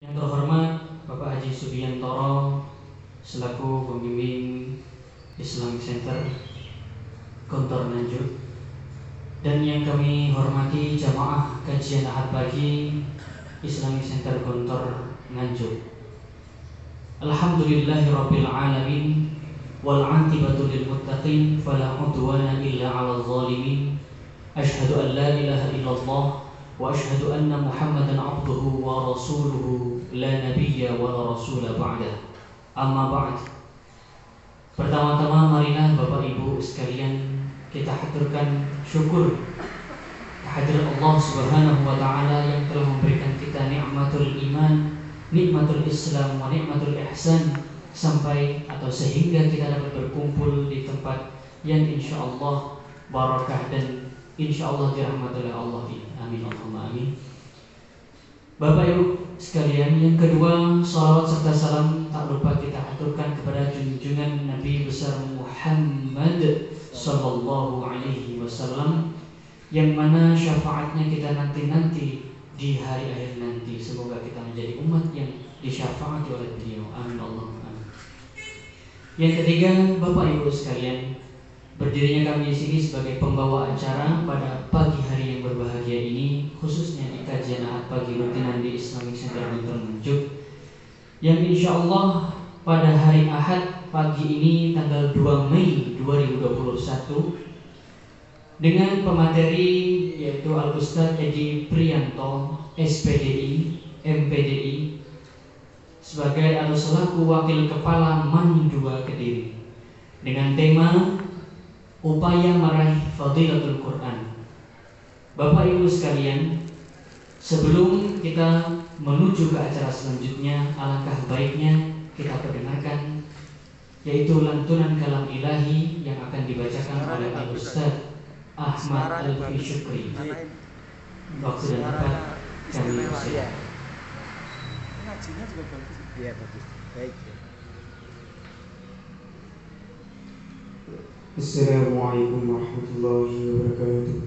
Yang terhormat Bapak Haji Subiantoro selaku pembimbing Islamic Center Gontor Nganjuk, dan yang kami hormati jamaah kajian Ahad pagi Islamic Center Gontor Nganjuk. Alhamdulillahirabbil alamin wal 'aqibatu lil muttaqin fala 'udwana illa 'alal zalimin. Asyhadu an la ilaha illallah wa asyhadu anna Muhammadan 'abduhu wa rasuluhu la nabiyya wa la rasula ba'dah. Amma ba'd. Pertama-tama marilah Bapak Ibu sekalian kita haturkan syukur kehadirat Allah Subhanahu wa taala yang telah memberikan kita nikmatul iman, nikmatul Islam, wa nikmatul ihsan sampai atau sehingga kita dapat berkumpul di tempat yang insyaallah barakah dan insyaallah dirahmati oleh Allah. Amin Allahumma amin. Bapak Ibu sekalian, yang kedua, salawat serta salam tak lupa kita aturkan kepada junjungan Nabi besar Muhammad sallallahu alaihi wasallam, yang mana syafaatnya kita nanti-nanti di hari akhir nanti. Semoga kita menjadi umat yang disyafaati oleh beliau. Amin Allahumma amin. Yang ketiga, Bapak Ibu sekalian, berdirinya kami di sini sebagai pembawa acara pada pagi hari yang berbahagia ini, khususnya di kajian Ahad pagi rutinan di Islamic Center Gontor Nganjuk, yang insyaallah pada hari Ahad pagi ini tanggal 2 Mei 2021 dengan pemateri yaitu Al-Ustaz Edi Priyanto, SPDI, MPDI, sebagai atau selaku Wakil Kepala MAN 2 Kediri, dengan tema upaya meraih fadilatul Quran. Bapak Ibu sekalian, sebelum kita menuju ke acara selanjutnya, alangkah baiknya kita perdengarkan yaitu lantunan kalam ilahi yang akan dibacakan oleh Al-Ustaz Ahmad Alfi Syukri. Waktu dan tempat kami persilakan. Ngajinya juga bagus. Iya bagus. Baik. Assalamualaikum warahmatullahi wabarakatuh.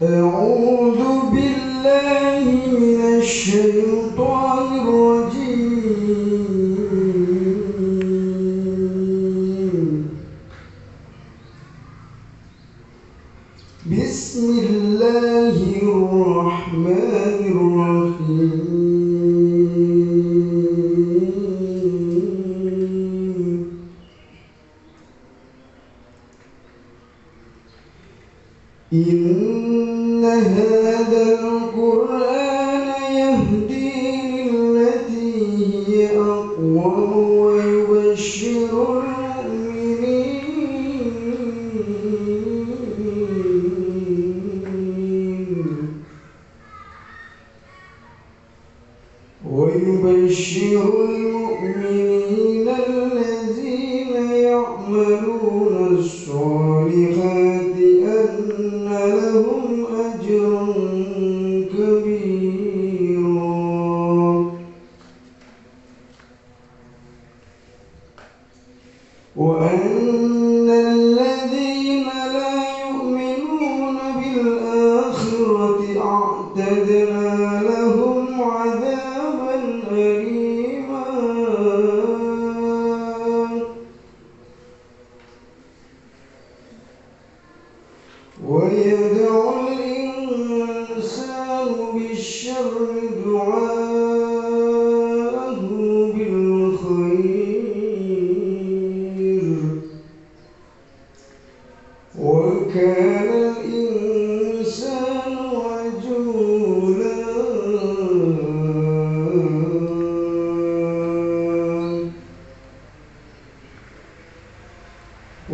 A'udzu billahi minasy syaithanir rajim. Bismillahirrahmanirrahim. Inna hadzal Qur'ana yahdi lillati hiya aqwam wa yubashshirul mu'minina allazina ya'maluna as-salihati anna lahum ajran kabira. Wa anna alladhina la yu'minuna bil akhirati a'tadna lahum 'adzaban alima. Wa yad'u al-insanu bish-sharri du'aahu bil khair. Wa kana al-insanu 'ajula.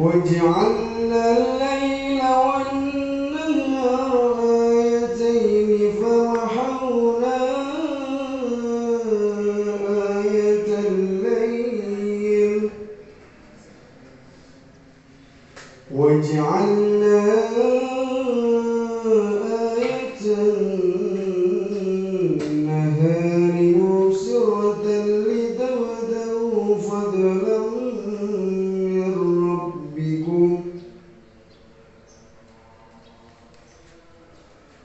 وجعلنا الليل والنهار آيتين فمحونا آية الليل وجعلنا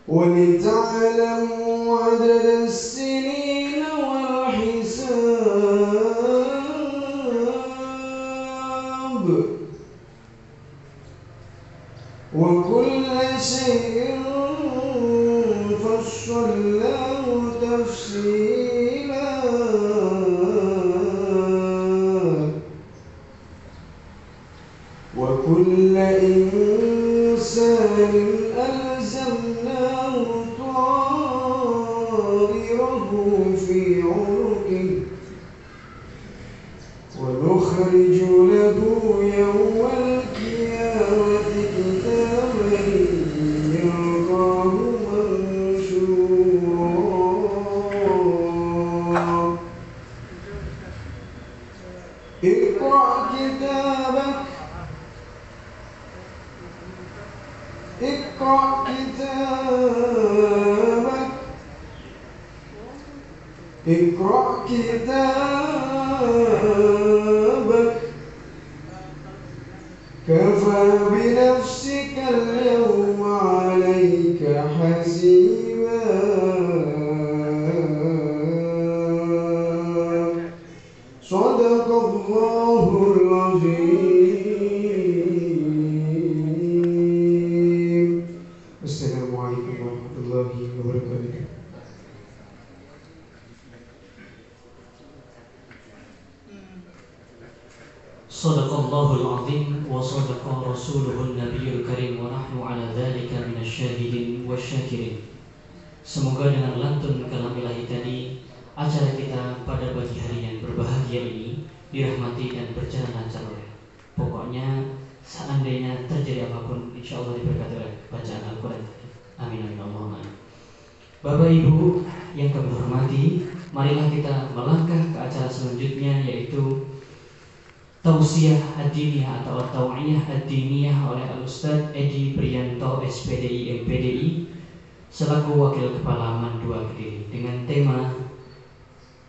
ولتعلموا عدد السنين والحساب وكل شيء فصلناه تفصيلا وكل إنسان ألزمناه طائره في عنقه ونخرج له يوم القيامة كتابا يلقاه منشورا اقرأ كتابك اقرأ كتابك اقرأ كتابك كفى بنفسك اليوم عليك حسيبا صدق الله العظيم. السلام عليكم ورحمة الله وبركاته. Sadaqallahul azim wa sadaqa rasuluhun nabiyul karim wa nahnu ala dhalika minasyahidin wa syakirin. Semoga dengan lantun kalam ilahi tadi acara kita pada pagi hari yang berbahagia ini dirahmati dan berjalan lancar oleh. Pokoknya seandainya terjadi apapun insya Allah diberkati oleh bacaan Al-Quran tadi. Amin amin Allahumma amin. Bapak Ibu yang kami hormati, marilah kita melangkah ke acara selanjutnya, yaitu Tausiah Ad-Diniyah atau Tau'iyah Ad-Diniyah oleh Al-Ustadz Edi Priyanto SPDI MPDI selaku Wakil Kepala Mandua Kediri dengan tema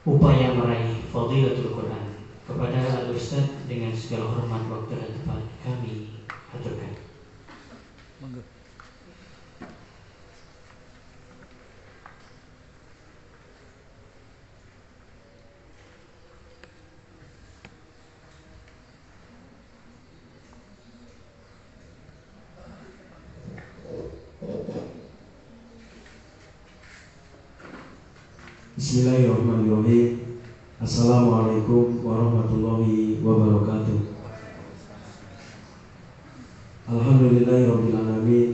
Upaya Meraih Fadilatul Quran. Kepada Al-Ustadz dengan segala hormat, waktu dan tempat kami aturkan. Bismillahirrahmanirrahim. Assalamualaikum warahmatullahi wabarakatuh. Alhamdulillahirabbil alamin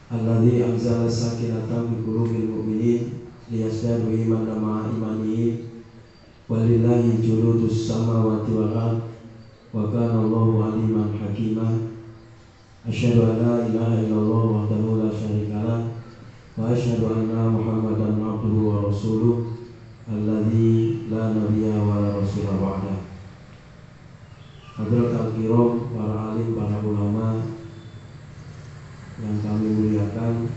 alladzi anzala sakinatan fi qulubil mu'minin liyazdadu imanan ma'a imanihim walillahi juludus samawati wal ard wa kana Allahu aliman hakima. Asyhadu an la ilaha illallah wahdahu la syarika lah wa asyhadu anna Muhammadan abduhu wa rasuluh alladzi la nabiyya wa la rasula ba'da. Hadirat al-kiram, para alim, para ulama yang kami muliakan,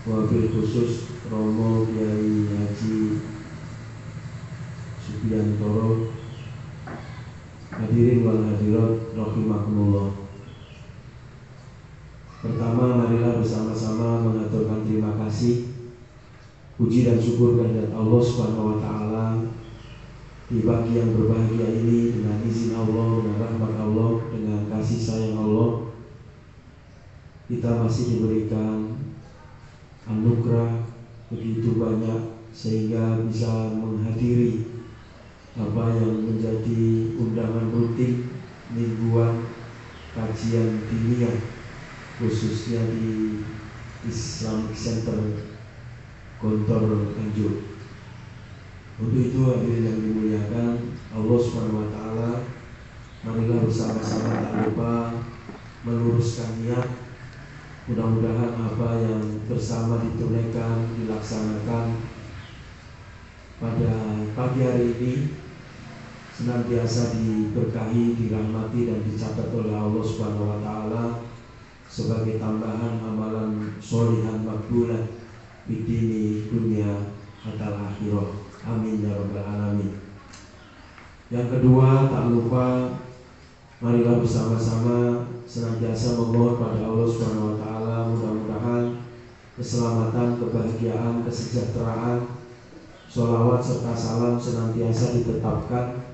wabil khusus Romo Kiai Haji Subiantoro, hadirin wal hadirat rahimakumullah. Pertama, marilah bersama-sama mengaturkan terima kasih, puji dan syukur kehadirat Allah Subhanahu wa taala di pagi yang berbahagia ini. Dengan izin Allah, dengan rahmat Allah, dengan kasih sayang Allah, kita masih diberikan anugerah begitu banyak sehingga bisa menghadiri apa yang menjadi undangan rutin mingguan kajian diniyah, khususnya di Islamic Center Gontor Nganjuk. Untuk itu hadirin yang dimuliakan Allah Subhanahu wa taala, marilah bersama-sama tak lupa meluruskan niat. Mudah-mudahan apa yang bersama ditunaikan, dilaksanakan pada pagi hari ini senantiasa diberkahi, dirahmati dan dicatat oleh Allah Subhanahu wa taala sebagai tambahan amalan sholihan makbulah di dini dunia hatta akhirah. Amin ya rabbal alamin. Yang kedua, tak lupa marilah bersama-sama senantiasa memohon pada Allah Subhanahu wa taala, mudah-mudahan keselamatan, kebahagiaan, kesejahteraan, sholawat serta salam senantiasa ditetapkan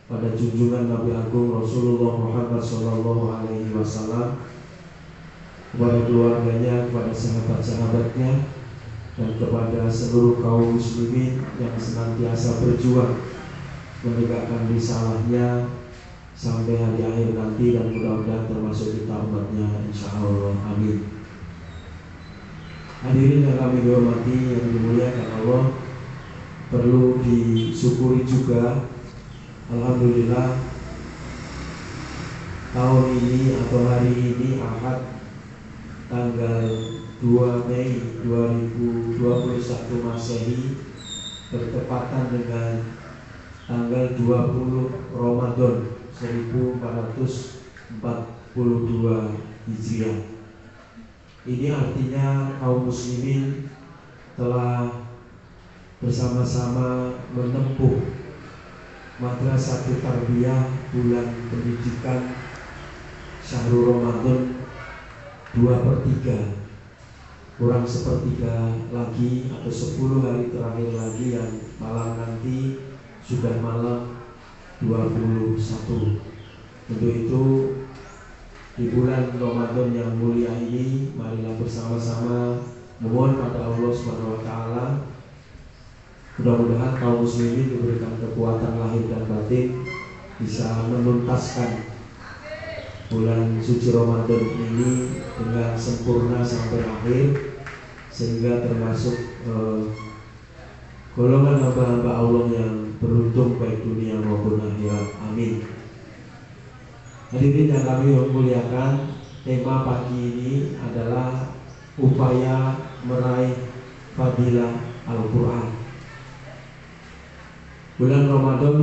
pada junjungan Nabi Agung Rasulullah Muhammad SAW, kepada keluarganya, kepada sahabat-sahabatnya, dan kepada seluruh kaum muslimin yang senantiasa berjuang menegakkan risalahnya sampai hari akhir nanti, dan mudah-mudahan termasuk kita umatnya insyaallah, amin. Hadirin yang kami hormati, yang dimuliakan Allah, perlu disyukuri juga, alhamdulillah, tahun ini atau hari ini Ahad tanggal 2 Mei 2021 Masehi bertepatan dengan tanggal 20 Ramadan 1442 Hijriah. Ini artinya kaum muslimin telah bersama-sama menempuh Madrasatul Tarbiyah bulan pendidikan Syahrul Ramadan 2/3, kurang sepertiga lagi atau 10 hari terakhir lagi, yang malam nanti sudah malam 21. Untuk itu di bulan Ramadan yang mulia ini, marilah bersama-sama memohon pada Allah Subhanahu wa taala, mudah-mudahan kaum muslimin diberikan kekuatan lahir dan batin bisa menuntaskan bulan suci Ramadan ini dengan sempurna sampai akhir, sehingga termasuk golongan hamba-hamba Allah yang beruntung baik dunia maupun akhirat, amin. Hadirin yang kami muliakan, tema pagi ini adalah upaya meraih fadilah Al-Quran. Bulan Ramadan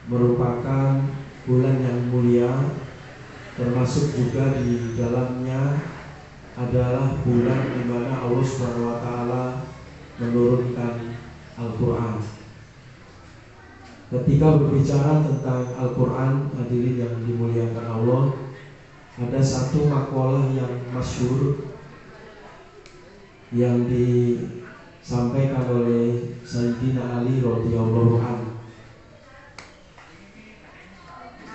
merupakan bulan yang mulia, termasuk juga di dalamnya adalah bulan di mana Allah Subhanahu wa taala menurunkan Al-Quran. Ketika berbicara tentang Al-Quran, hadirin yang dimuliakan Allah, ada satu makalah yang masyhur yang disampaikan oleh Sayyidina Ali radhiyallahu anhu.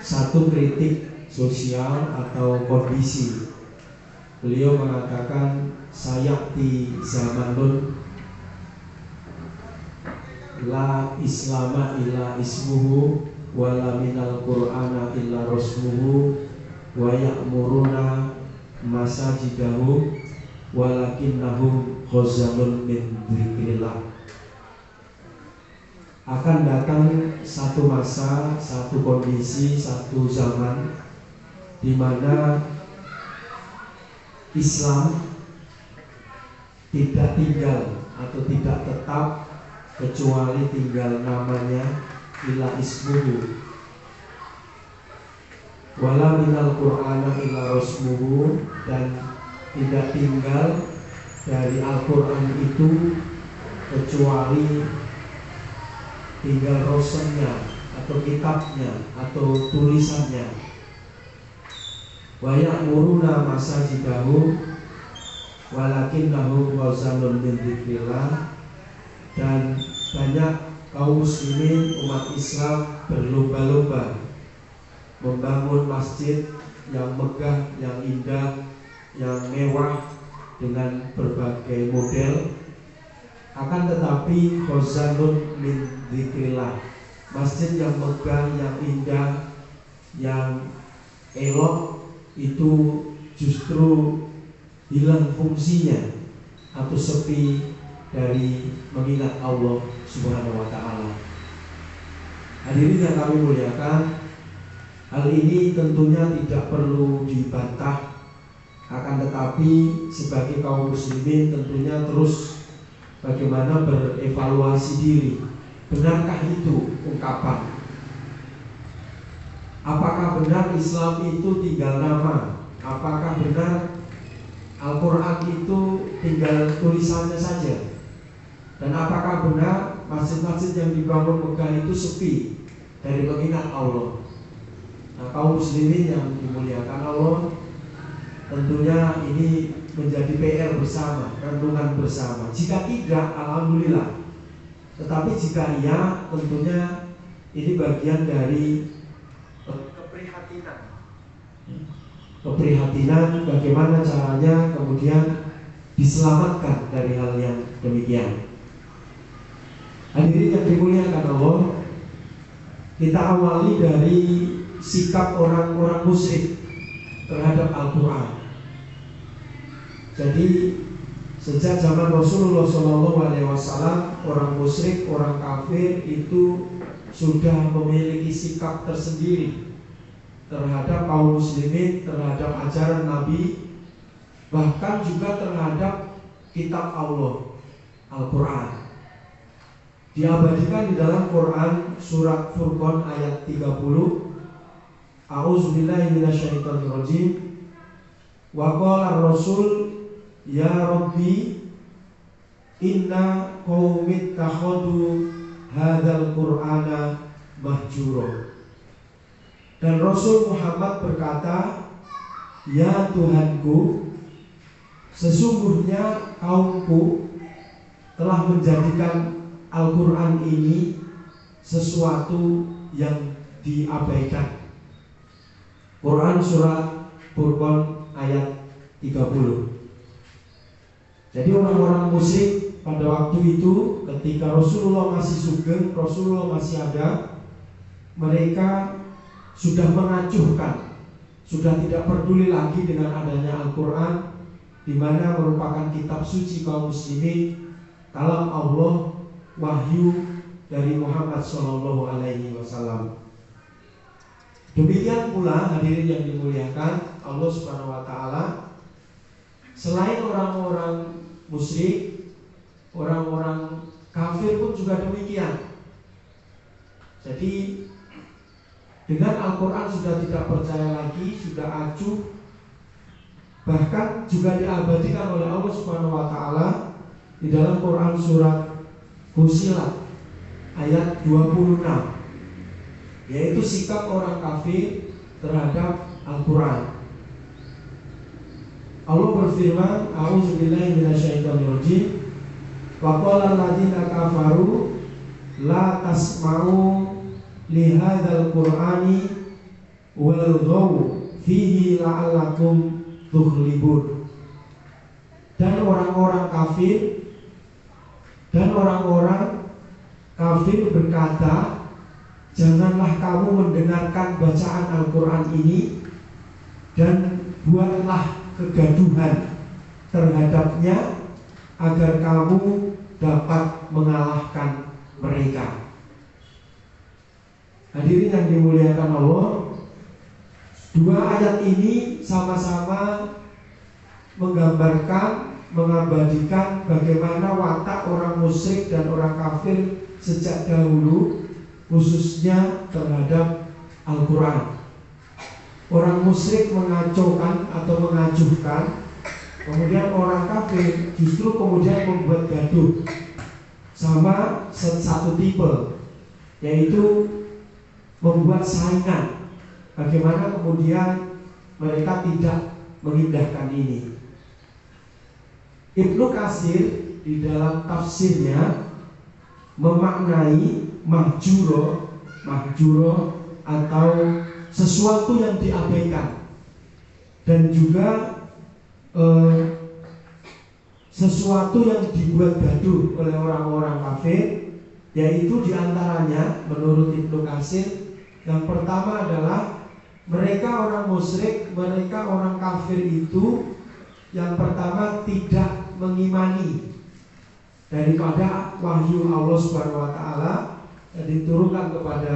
Satu kritik sosial atau kondisi. Beliau mengatakan, sayati zamanun la islama illa ismuhu wala minal qur'ana illa rasmuhu wa ya'muruna masajidahu walakinnahum khazanun min dzikrillah. Akan datang satu masa, satu kondisi, satu zaman di mana Islam tidak tinggal atau tidak tetap kecuali tinggal namanya, illa ismuhu wala minal qur'ana illa rasmuhu, dan tidak tinggal dari Al-Quran itu kecuali tinggal rosennya atau kitabnya atau tulisannya. Wa ya'muruna masajidahu walakinnahum ghazalun min dzikrillah, dan banyak kaum muslimin umat Islam berlomba-lomba membangun masjid yang megah, yang indah, yang mewah dengan berbagai model. Akan tetapi khazanun min dzikrillah, masjid yang megah, yang indah, yang elok itu justru hilang fungsinya atau sepi dari mengingat Allah Subhanahu wa taala. Hadirin yang kami muliakan, hal ini tentunya tidak perlu dibantah, akan tetapi sebagai kaum muslimin tentunya terus bagaimana berevaluasi diri. Benarkah itu ungkapan? Apakah benar Islam itu tinggal nama? Apakah benar Al-Quran itu tinggal tulisannya saja? Dan apakah benar masjid-masjid yang dibangun Mekah itu sepi dari mengingat Allah? Nah, kaum muslimin yang dimuliakan Allah, tentunya ini menjadi PR bersama, renungan bersama. Jika tidak, alhamdulillah. Tetapi jika iya, tentunya ini bagian dari keprihatinan bagaimana caranya kemudian diselamatkan dari hal yang demikian. Hadirin yang dimuliakan Allah, kita awali dari sikap orang-orang musyrik terhadap Al-Quran. Jadi sejak zaman Rasulullah SAW, orang musyrik, orang kafir itu sudah memiliki sikap tersendiri terhadap kaum muslimin, terhadap ajaran Nabi, bahkan juga terhadap kitab Allah, Al-Quran. Diabadikan di dalam Quran surat Furqan ayat 30. A'udzubillahi minasyaitonirrajim. Wa qala ar-rasul ya rabbi inna qaumi takhadu hadzal qur'ana mahjura. Dan Rasul Muhammad berkata, ya Tuhanku, sesungguhnya kaumku telah menjadikan Al-Quran ini sesuatu yang diabaikan. Quran surat Furqan ayat 30. Jadi orang-orang musyrik pada waktu itu ketika Rasulullah masih sugeng, Rasulullah masih ada, mereka sudah mengacuhkan, sudah tidak peduli lagi dengan adanya Al-Quran, di mana merupakan kitab suci kaum muslimin, kalam Allah, wahyu dari Muhammad SAW. Demikian pula hadirin yang dimuliakan Allah Subhanahu wa taala, selain orang-orang musyrik, orang-orang kafir pun juga demikian. Jadi dengan Al-Quran sudah tidak percaya lagi, sudah acuh, bahkan juga diabadikan oleh Allah Subhanahu wa taala di dalam Quran surat Fussilat ayat 26, yaitu sikap orang kafir terhadap Al-Quran. Allah berfirman, a'udzubillahi minasyaitonirrajim, wa qala alladziina kafaru la tasma'u li hadzal qur'ani walghaw fihi la'allakum tughlibun. Dan orang-orang kafir berkata, janganlah kamu mendengarkan bacaan Al-Quran ini dan buatlah kegaduhan terhadapnya agar kamu dapat mengalahkan mereka. Hadirin yang dimuliakan Allah, dua ayat ini sama-sama menggambarkan, mengabadikan bagaimana watak orang musyrik dan orang kafir sejak dahulu, khususnya terhadap Al-Quran. Orang musyrik mengacaukan atau mengacuhkan, kemudian orang kafir justru kemudian membuat gaduh. Sama satu tipe, yaitu membuat saingan. Bagaimana kemudian mereka tidak mengindahkan ini. Ibnu Katsir di dalam tafsirnya memaknai mahjuro atau sesuatu yang diabaikan, dan juga sesuatu yang dibuat gaduh oleh orang-orang kafir, yaitu diantaranya menurut Ibnu Katsir, yang pertama adalah mereka orang musyrik, mereka orang kafir itu yang pertama tidak mengimani daripada wahyu Allah Subhanahu wa taala yang diturunkan kepada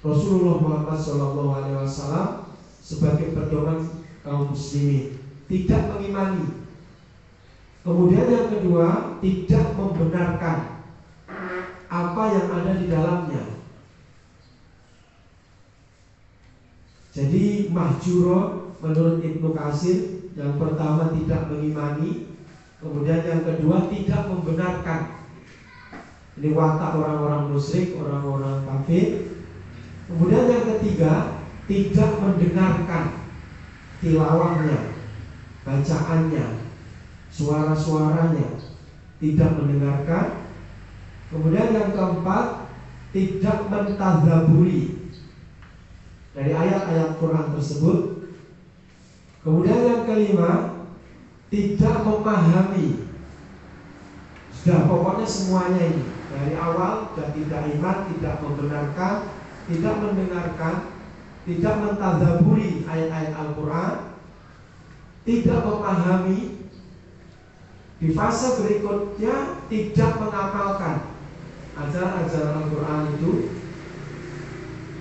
Rasulullah Muhammad SAW sebagai pedoman kaum muslimin, tidak mengimani. Kemudian yang kedua, tidak membenarkan apa yang ada di dalamnya. Jadi mahjuro menurut Ibnu Katsir, yang pertama tidak mengimani, kemudian yang kedua tidak membenarkan. Ini watak orang-orang musyrik, orang-orang kafir. Kemudian yang ketiga, tidak mendengarkan tilawahnya, bacaannya, suara-suaranya, tidak mendengarkan. Kemudian yang keempat, tidak mentadaburi dari ayat-ayat Quran tersebut. Kemudian yang kelima, tidak memahami. Sudah pokoknya semuanya ini dari awal sudah tidak iman, tidak membenarkan, tidak mendengarkan, tidak mentadaburi ayat-ayat Al-Quran, tidak memahami. Di fase berikutnya tidak mengamalkan ajaran-ajaran Al-Quran itu.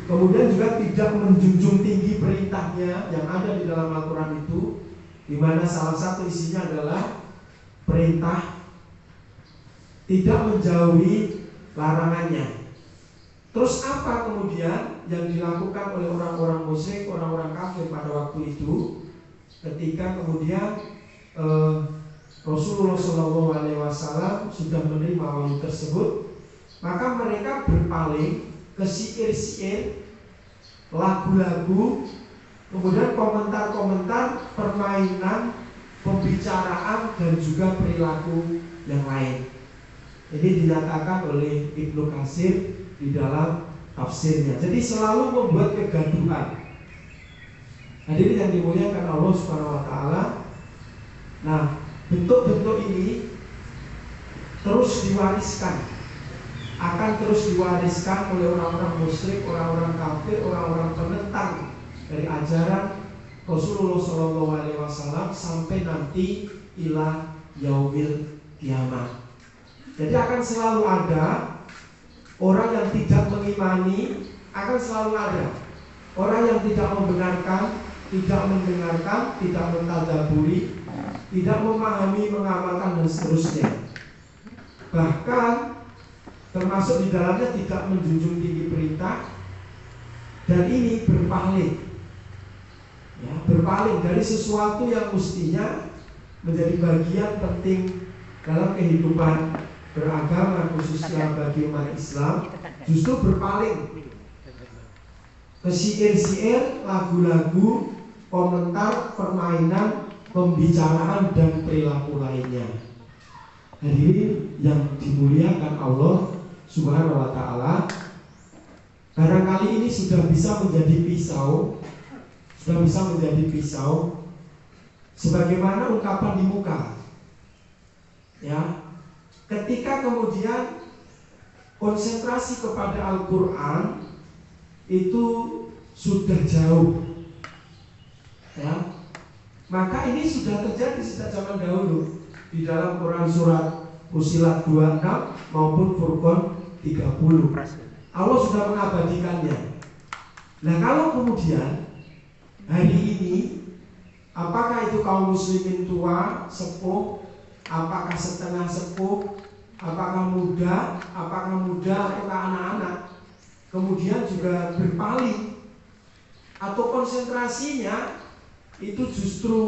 Kemudian juga tidak menjunjung tinggi perintahnya yang ada di dalam Al-Quran itu, di mana salah satu isinya adalah perintah, tidak menjauhi larangannya. Terus apa kemudian yang dilakukan oleh orang-orang musyrik, orang-orang kafir pada waktu itu, ketika kemudian Rasulullah SAW sudah menerima wahyu tersebut, maka mereka berpaling ke syair-syair, lagu-lagu, kemudian komentar-komentar, permainan, pembicaraan, dan juga perilaku yang lain. Ini dinyatakan oleh Ibnu Katsir di dalam tafsirnya. Jadi selalu membuat kegaduhan. Hadirin yang dimuliakan Allah Subhanahu wa taala. Nah, bentuk-bentuk ini terus diwariskan, akan terus diwariskan oleh orang-orang musyrik, orang-orang kafir, orang-orang penentang dari ajaran Rasulullah SAW sampai nanti ila yaumil kiamat. Jadi akan selalu ada orang yang tidak mengimani, akan selalu ada orang yang tidak membenarkan, tidak mendengarkan, tidak mentadaburi, tidak memahami, mengamalkan, dan seterusnya. Bahkan termasuk di dalamnya tidak menjunjung tinggi perintah, dan ini berpaling, ya, berpaling dari sesuatu yang mestinya menjadi bagian penting dalam kehidupan beragama, khususnya bagi umat Islam, justru berpaling ke syair-syair, lagu-lagu, komentar, permainan, pembicaraan, dan perilaku lainnya. Hadirin yang dimuliakan Allah Subhanahu wa ta'ala, barangkali ini sudah bisa menjadi pisau, sebagaimana ungkapan di muka, ya. Ketika kemudian konsentrasi kepada Al-Quran itu sudah jauh, ya, maka ini sudah terjadi sejak zaman dahulu di dalam Quran surat Fussilat 26 maupun Furqan 30. Allah sudah mengabadikannya. Nah, kalau kemudian hari ini, apakah itu kaum muslimin tua, sepuh, apakah setengah sepuh, apakah muda atau anak-anak, kemudian juga berpaling atau konsentrasinya itu justru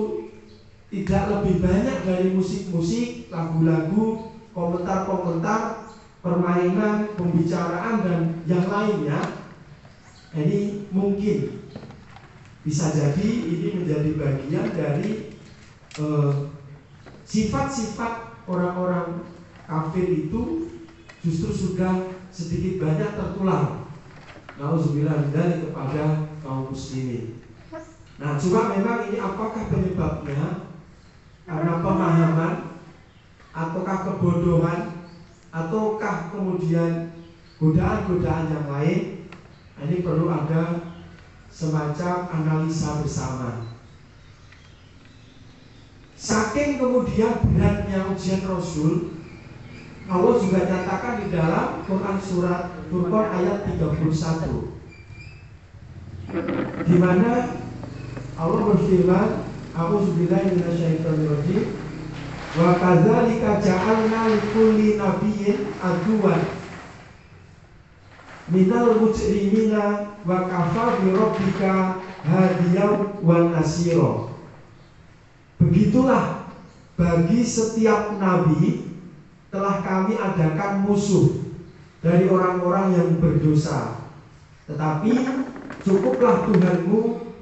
tidak lebih banyak dari musik-musik, lagu-lagu, komentar-komentar, permainan, pembicaraan, dan yang lainnya. Ini mungkin bisa jadi ini menjadi bagian dari sifat-sifat orang-orang kafir itu justru sudah sedikit banyak tertular, nauzubillah dari kepada kaum muslimin. Nah, cuma memang ini apakah penyebabnya karena pemahaman, ataukah kebodohan, ataukah kemudian godaan-godaan yang lain? Ini perlu ada semacam analisa bersama. Saking kemudian beratnya ujian Rasul, Allah juga nyatakan di dalam Quran surat Furqan ayat 31, di mana Allah berfirman, a'udzubillahi minasyaitonirrajim, wa kadzalika ja'alna likulli nabiyyin aduwan minal mujrimina wa kafa bi rabbika hadiyan wan nasira. Begitulah bagi setiap nabi telah kami adakan musuh dari orang-orang yang berdosa, tetapi cukuplah Tuhanmu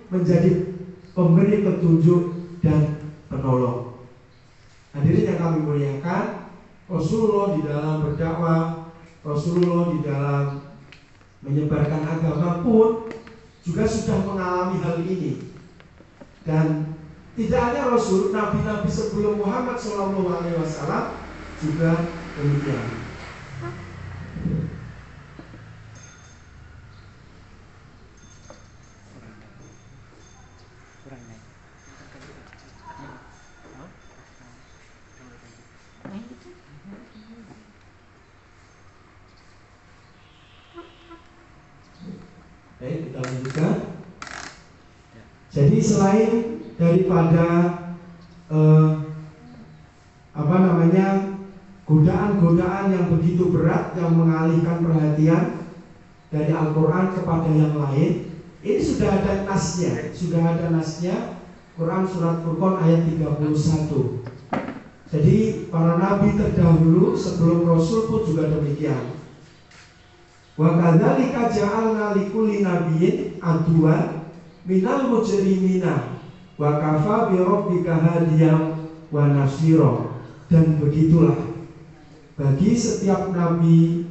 menjadi pemberi petunjuk dan penolong. Hadirin yang kami muliakan, Rasulullah di dalam berdakwah, Rasulullah di dalam menyebarkan agama pun juga sudah mengalami hal ini. Dan tidak hanya Rasul, nabi-nabi sebelum Muhammad SAW juga demikian. Baik, kita lanjutkan. Jadi selain daripada godaan-godaan yang begitu berat yang mengalihkan perhatian dari Al-Quran kepada yang lain, ini sudah ada nasnya, Quran surat Furqan ayat 31. Jadi para nabi terdahulu sebelum Rasul pun juga demikian. Wa kadzalika ja'alna likulli nabiyyin aduwan minal mujrimina wa kafa bi rabbika hadiyan wa nasira. Dan begitulah bagi setiap nabi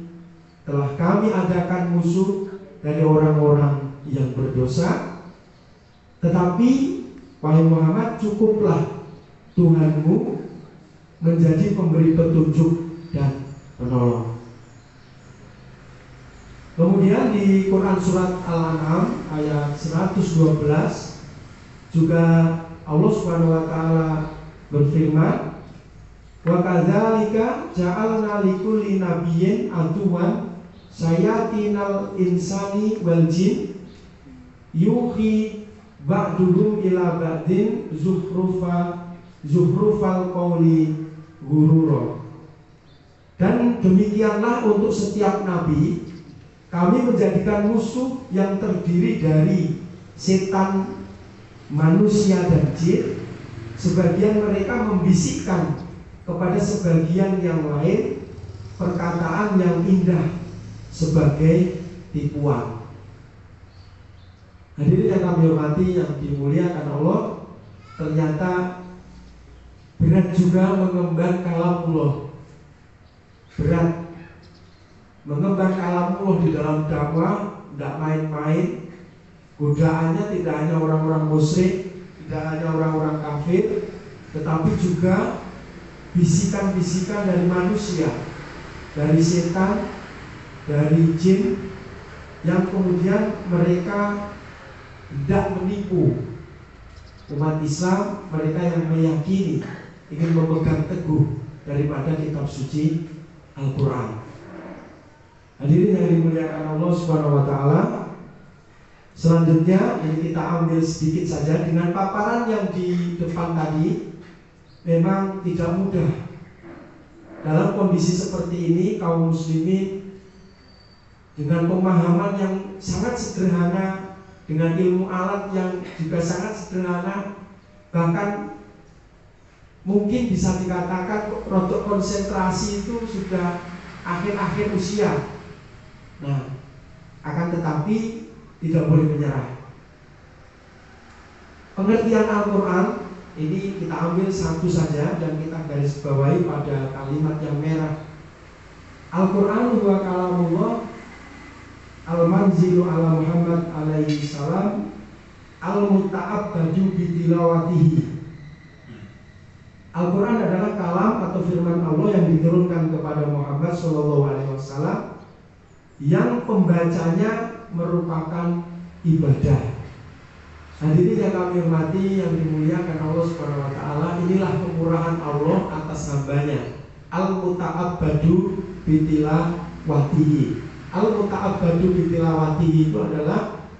telah kami adakan musuh dari orang-orang yang berdosa. Tetapi wahai Muhammad, cukuplah Tuhanmu menjadi pemberi petunjuk dan penolong. Kemudian di Quran surat Al-An'am ayat 112 juga Allah Subhanahu wa taala berfirman, "Wa kadzalika ja'alna likulli nabiyyin aduwan sayatinal insani wal jin yuhi ba'duhum ila ba'din zuhrufal qawli ghurura." Dan demikianlah untuk setiap nabi kami menjadikan musuh yang terdiri dari setan, manusia dan jin. Sebagian mereka membisikkan kepada sebagian yang lain perkataan yang indah sebagai tipuan. Hadirin yang kami hormati, yang dimuliakan Allah, ternyata berat juga mengemban kalamullah. Berat mengemban kalamullah di dalam dakwah, tidak main-main. Godaannya tidak hanya orang-orang musyrik, tidak hanya orang-orang kafir, tetapi juga bisikan-bisikan dari manusia, dari setan, dari jin, yang kemudian mereka tidak menipu umat Islam, mereka yang meyakini, ingin memegang teguh daripada kitab suci Al-Quran. Hadirin yang dimuliakan Allah Subhanahu wa taala, selanjutnya ini kita ambil sedikit saja dengan paparan yang di depan tadi. Memang tidak mudah dalam kondisi seperti ini kaum muslimin dengan pemahaman yang sangat sederhana, dengan ilmu alat yang juga sangat sederhana, bahkan mungkin bisa dikatakan rotok konsentrasi itu sudah akhir-akhir usia. Nah, akan tetapi tidak boleh menyerah. Pengertian Al-Quran ini kita ambil satu saja dan kita garis bawahi pada kalimat yang merah. Al-Quran huwa kalamullah al-manzilu ala Muhammad alaihi salam al-muta'abbadu bitilawatihi. Al-Quran adalah kalam atau firman Allah yang diturunkan kepada Muhammad SAW, yang pembacanya merupakan ibadah. Hadirin yang kami hormati, yang dimuliakan Allah Subhanahu wa taala, inilah kemurahan Allah atas hambanya. Al-muta'abbadu bitilawatihi. Al-muta'abbadu bitilawatihi itu adalah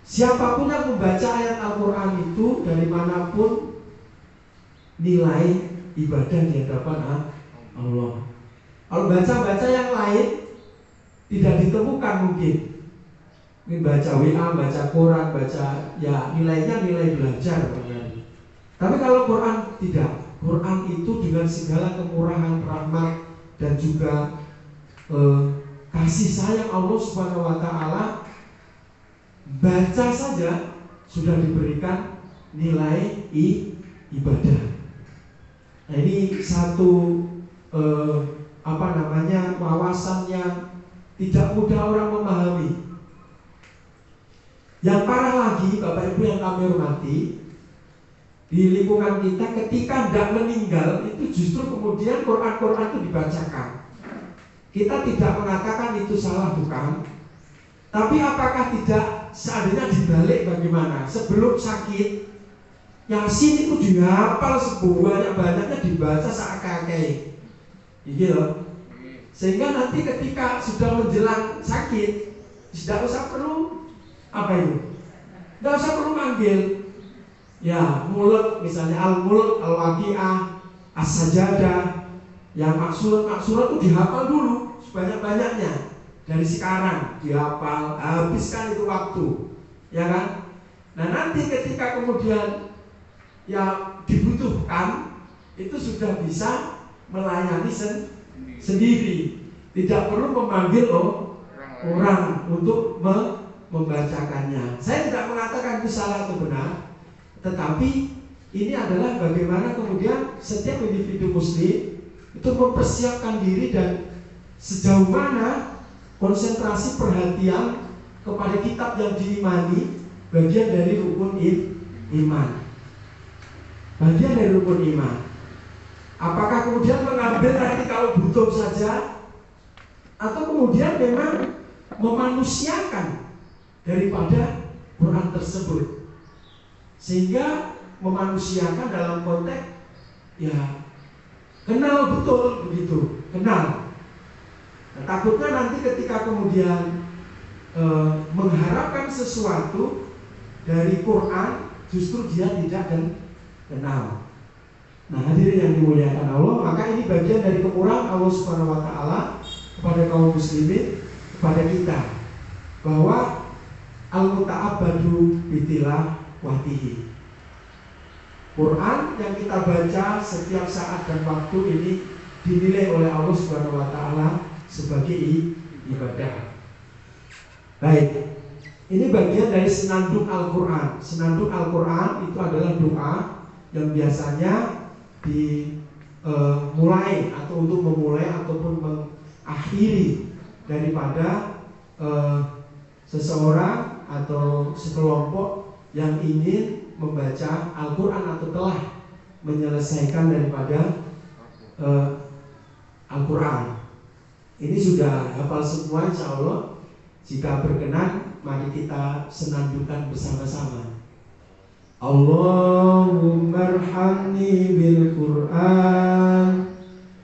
siapapun yang membaca ayat Al-Quran itu dari manapun, nilai ibadah di hadapan Allah. Kalau baca-baca yang lain tidak ditemukan mungkin. Ini baca WA, baca Quran, baca ya nilainya nilai belajar. Tapi kalau Quran tidak. Quran itu dengan segala kemurahan, rahmat dan juga kasih sayang Allah Subhanahu wa taala, baca saja sudah diberikan nilai ibadah. Nah, ini satu wawasan yang tidak mudah orang memahami. Yang parah lagi, Bapak Ibu yang kami hormati, di lingkungan kita ketika tidak meninggal itu justru kemudian Quran itu dibacakan. Kita tidak mengatakan itu salah, bukan. Tapi apakah tidak seandainya dibalik bagaimana? Sebelum sakit, Yasin itu dihafal sebanyak-banyaknya dibaca seakai-akai. Gitu. Sehingga nanti ketika sudah menjelang sakit, tidak usah perlu apa itu? Tidak usah perlu manggil. Ya, mulut misalnya al-mulk, al-waqi'ah, as-sajadah, yang maksurat itu dihafal dulu sebanyak-banyaknya. Dari sekarang dihafal, habiskan itu waktu, ya kan? Nah, nanti ketika kemudian yang dibutuhkan itu sudah bisa melayani sendiri, tidak perlu memanggil orang untuk membacakannya. Saya tidak mengatakan itu salah atau benar, tetapi ini adalah bagaimana kemudian setiap individu muslim itu mempersiapkan diri dan sejauh mana konsentrasi perhatian kepada kitab yang diimani bagian dari rukun iman. Bagian dari rukun iman. Apakah kemudian mengambil nanti kalau butuh saja, atau kemudian memang memanusiakan daripada Quran tersebut, sehingga memanusiakan dalam konteks ya kenal betul begitu, kenal. Nah, takutnya nanti ketika kemudian mengharapkan sesuatu dari Quran, justru dia tidak kenal. Nah, hadirin yang dimuliakan Allah, maka ini bagian dari kemurahan Allah Subhanahu wa taala kepada kaum muslimin, kepada kita, bahwa al-muta'abbadu bitilawatihi. Quran yang kita baca setiap saat dan waktu ini dinilai oleh Allah Subhanahu wa taala sebagai ibadah. Baik. Ini bagian dari senandung Al-Quran. Senandung Al-Quran itu adalah doa yang biasanya dimulai atau untuk memulai ataupun mengakhiri daripada seseorang atau sekelompok yang ingin membaca Al-Quran atau telah menyelesaikan daripada Al-Quran. Ini sudah hafal semua, insya Allah. Jika berkenan, mari kita senandungkan bersama-sama. Allahumma arhamni bil Qur'an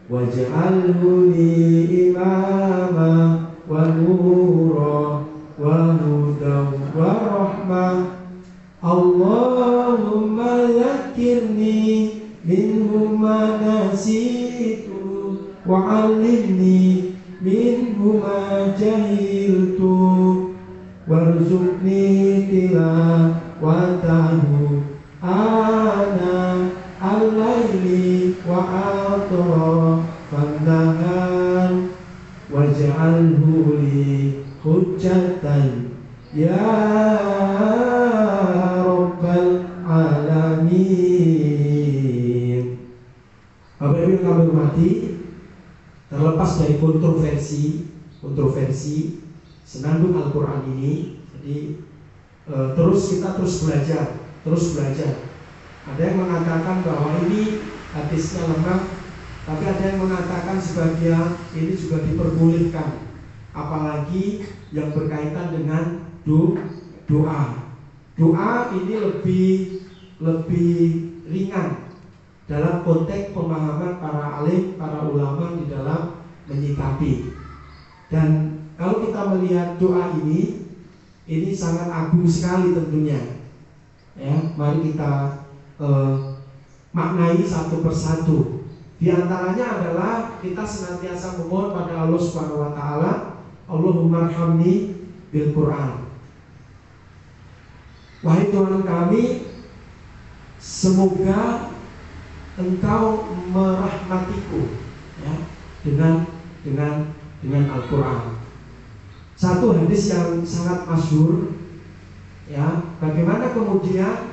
waj'alhu li imama wa nura wa hudan wa rahmah. Allahumma yakkirni minhu ma nasitu wa 'allimni minhu ma jahiltu warzuqni tilawatahu ana al-laili wa atrafan nahar waj'alhu li hujjatan ya rabbal alamin. Bapak Ibu kami hormati, terlepas dari kontroversi senandung Al-Quran ini, jadi kita terus belajar. Ada yang mengatakan bahwa ini hadisnya lemah, tapi ada yang mengatakan sebagian ini juga diperbolehkan, apalagi yang berkaitan dengan doa. Doa ini lebih ringan dalam konteks pemahaman para alim, para ulama di dalam menyikapi. Dan kalau kita melihat doa ini sangat agung sekali tentunya. Ya, mari kita maknai satu persatu. Di antaranya adalah kita senantiasa memohon pada Allah Subhanahu wa taala, Allahumma arhamni bil Qur'an. Wahai Tuhan kami, semoga Engkau merahmatiku, ya, dengan Al-Quran. Satu hadis yang sangat masyhur Ya, bagaimana kemudian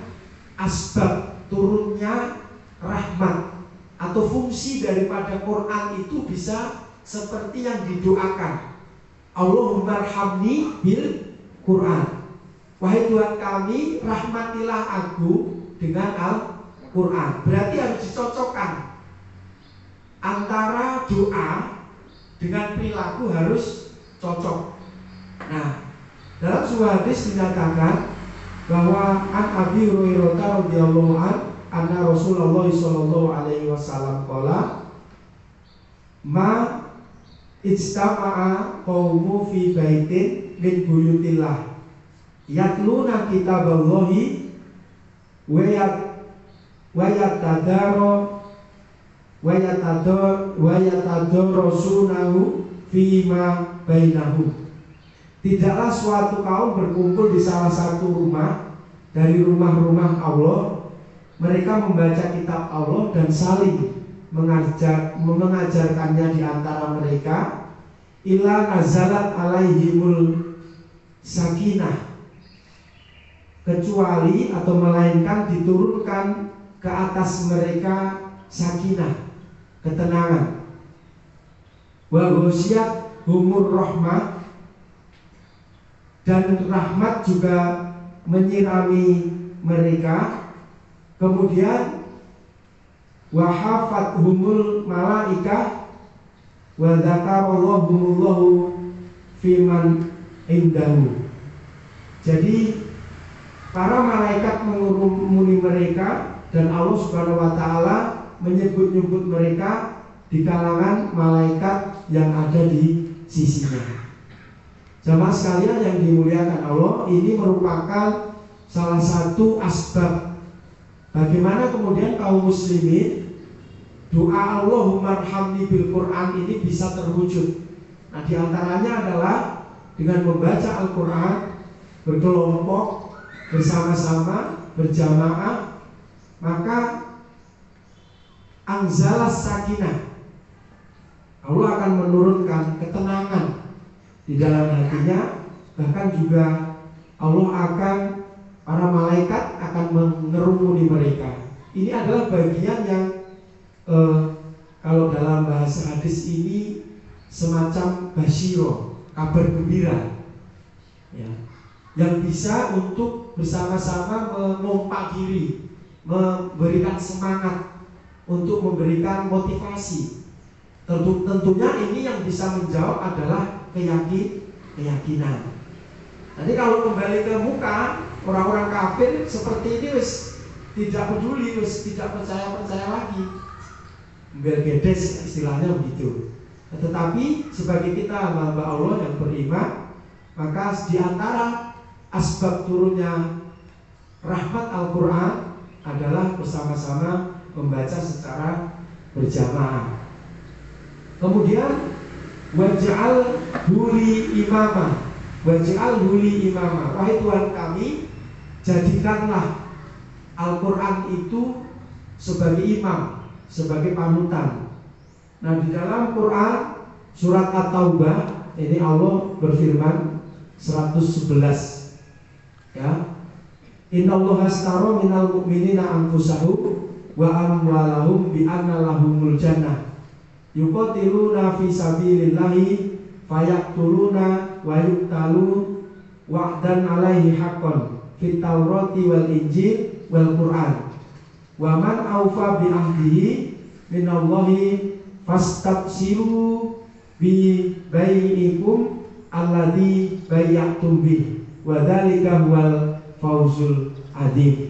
asbab turunnya rahmat atau fungsi daripada Quran itu bisa seperti yang didoakan. Allahumma arhamni bil Quran. Wahai Tuhan kami, rahmatilah aku dengan Al-Quran. Berarti harus dicocokkan antara doa dengan perilaku, harus cocok. Nah, dalam sebuah hadis dinyatakan bahwa an Abi Hurairah radhiyallahu anna Rasulullah sallallahu alaihi wasallam qala ma ijtama'a qaumu fi baitin min buyutillah yatluna kitaballahi wa yatadarasunahu fima bainahum. Tidaklah suatu kaum berkumpul di salah satu rumah dari rumah-rumah Allah, mereka membaca kitab Allah dan saling mengajarkannya di antara mereka, illa nazalat alaihimul sakinah, kecuali atau melainkan diturunkan ke atas mereka sakinah, ketenangan. Wa ghasyiyat humur rahmah, dan rahmat juga menyirami mereka. Kemudian wahafat humul malaikah wa dzakarallahu fiman indahu. Jadi para malaikat mengurumuni mereka dan Allah Subhanahu wa taala menyebut-nyebut mereka di kalangan malaikat yang ada di sisinya. Jamaah sekalian yang dimuliakan Allah, ini merupakan salah satu asbab bagaimana kemudian kaum muslimin doa Allahumma arhamni bil Quran ini bisa terwujud. Nah, diantaranya adalah dengan membaca Al-Quran berkelompok, bersama-sama, berjamaah, maka anzalas sakinah, Allah akan menurunkan ketenangan di dalam hatinya. Bahkan juga Allah akan, para malaikat akan mengerumuni mereka. Ini adalah bagian yang kalau dalam bahasa hadis ini semacam basyiro, kabar gembira ya, yang bisa untuk bersama-sama memompa diri, memberikan semangat, untuk memberikan motivasi. Tentunya ini yang bisa menjawab adalah keyakinan. Nanti kalau kembali ke muka, orang-orang kafir seperti ini wis tidak peduli, wis tidak percaya lagi, bergedes istilahnya begitu. Tetapi sebagai kita hamba Allah yang beriman, maka di antara asbab turunnya rahmat Al-Quran adalah bersama-sama membaca secara berjamaah. Kemudian waj'al huli imamah, waj'al huli imamah. Wahai Tuhan kami, jadikanlah Al-Quran itu sebagai imam, sebagai panutan. Nah, di dalam Quran surat At-Taubah ini Allah berfirman 111 ya. Innallaha astara minal mu'minina anfusahum wa amwalahum bi anna lahumul jannah yuqatiluna fi sabilillahi fayaqtuluna wa yuqtalun wa'dan alaihi haqqan fit Taurati wal Injil wal Quran wa man awfa bi ahdihi minallahi fastabsiru bi bai'ikum alladzi bayya'tum bi wa dzalika huwal fawzul adzim.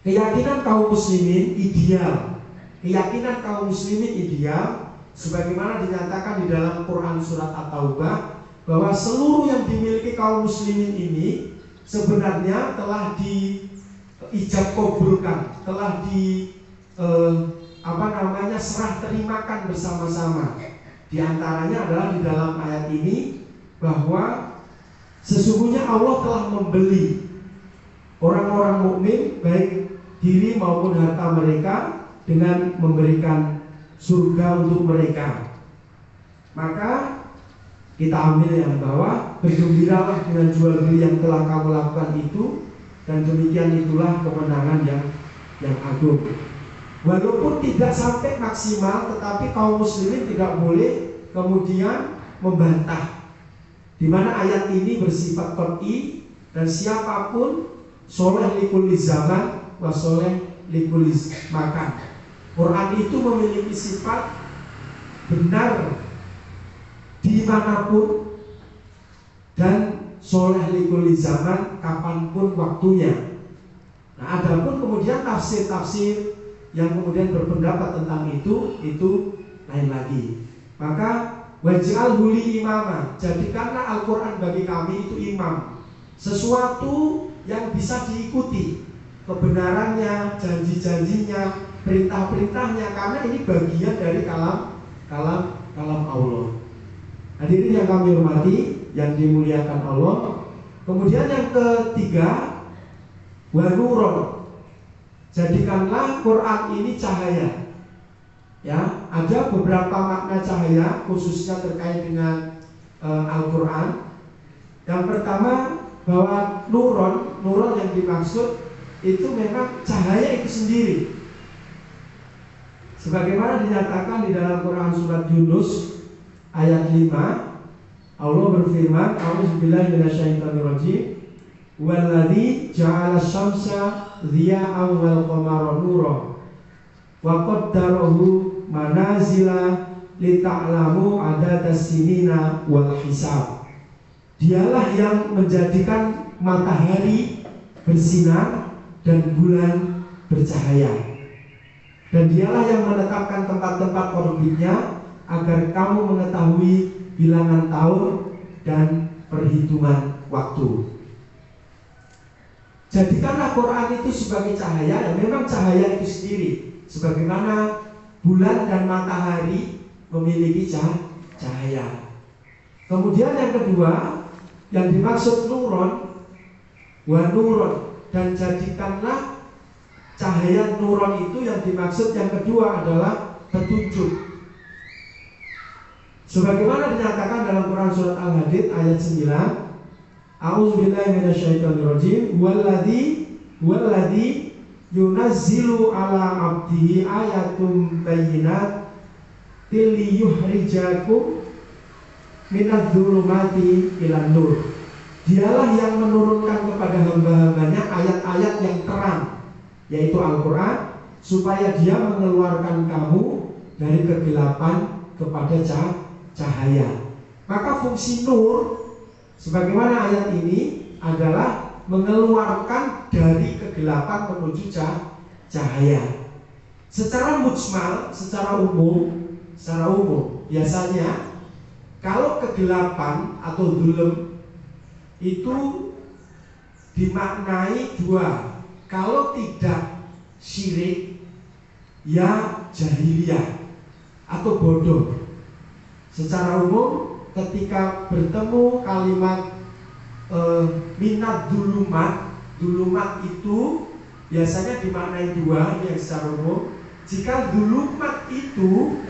Keyakinan kaum muslimin ideal, keyakinan kaum muslimin ideal sebagaimana dinyatakan di dalam Quran surat At-Taubah, bahwa seluruh yang dimiliki kaum muslimin ini sebenarnya telah diijab kabulkan, telah serah terimakan bersama-sama. Di antaranya adalah di dalam ayat ini bahwa sesungguhnya Allah telah membeli orang-orang mukmin baik diri maupun harta mereka dengan memberikan surga untuk mereka. Maka kita ambil yang bawah, bergembiralah dengan jual beli yang telah kamu lakukan itu, dan demikian itulah kemenangan yang agung. Walaupun tidak sampai maksimal, tetapi kaum muslimin tidak boleh kemudian membantah, di mana ayat ini bersifat qat'i, dan siapapun soleh likulli zaman wa soleh likulli makan. Quran itu memiliki sifat benar dimanapun dan soleh likulli zaman kapanpun waktunya. Nah, adapun kemudian tafsir-tafsir yang kemudian berpendapat tentang itu lain lagi. Maka waj'al huli imama, jadikanlah Al-Quran bagi kami itu imam, sesuatu yang bisa diikuti kebenarannya, janji-janjinya, perintah-perintahnya, karena ini bagian dari kalam Allah. Hadirin yang kami hormati, yang dimuliakan Allah. Kemudian yang ketiga, wa nuron, jadikanlah Quran ini cahaya. Ya, ada beberapa makna cahaya khususnya terkait dengan Al-Quran. Yang pertama, bahwa nuron yang dimaksud itu memang cahaya itu sendiri. Sebagaimana dinyatakan di dalam Quran surat Yunus ayat 5, Allah berfirman, a'udzubillahi minasyaitonirrajim, walladzi ja'ala syamsa dhiya'an wal qamara nuran wa qaddarahu manazila lita'lamu adadas sinina wal hisab. Dialah yang menjadikan matahari bersinar dan bulan bercahaya, dan dialah yang menetapkan tempat-tempat orbitnya agar kamu mengetahui bilangan tahun dan perhitungan waktu. Jadikanlah Quran itu sebagai cahaya, dan memang cahaya itu sendiri, sebagaimana bulan dan matahari memiliki cahaya. Kemudian yang kedua, yang dimaksud nuron, wa nuron, dan jadikanlah cahaya nuron itu yang dimaksud yang kedua adalah petunjuk. Sebagaimana dinyatakan dalam Quran surat Al-Hadid ayat 9, a'udzubillahi minasyaitonirrajim, walladzi yunazzilu ala abdihi ayatum bayyinat liyukhrijakum minadh-dhulumati ilan nur. Dialah yang menurunkan kepada hamba-hambanya ayat-ayat yang terang, yaitu Al-Quran, supaya dia mengeluarkan kamu dari kegelapan kepada cahaya. Maka fungsi nur sebagaimana ayat ini adalah mengeluarkan dari kegelapan menuju cahaya. Secara mujmal, secara umum biasanya kalau kegelapan atau dzulum itu dimaknai dua. Kalau tidak syirik, ya jahiliyah atau bodoh. Secara umum ketika bertemu kalimat minat dulumat itu biasanya dimaknai dua, yang secara umum. Jika dulumat itu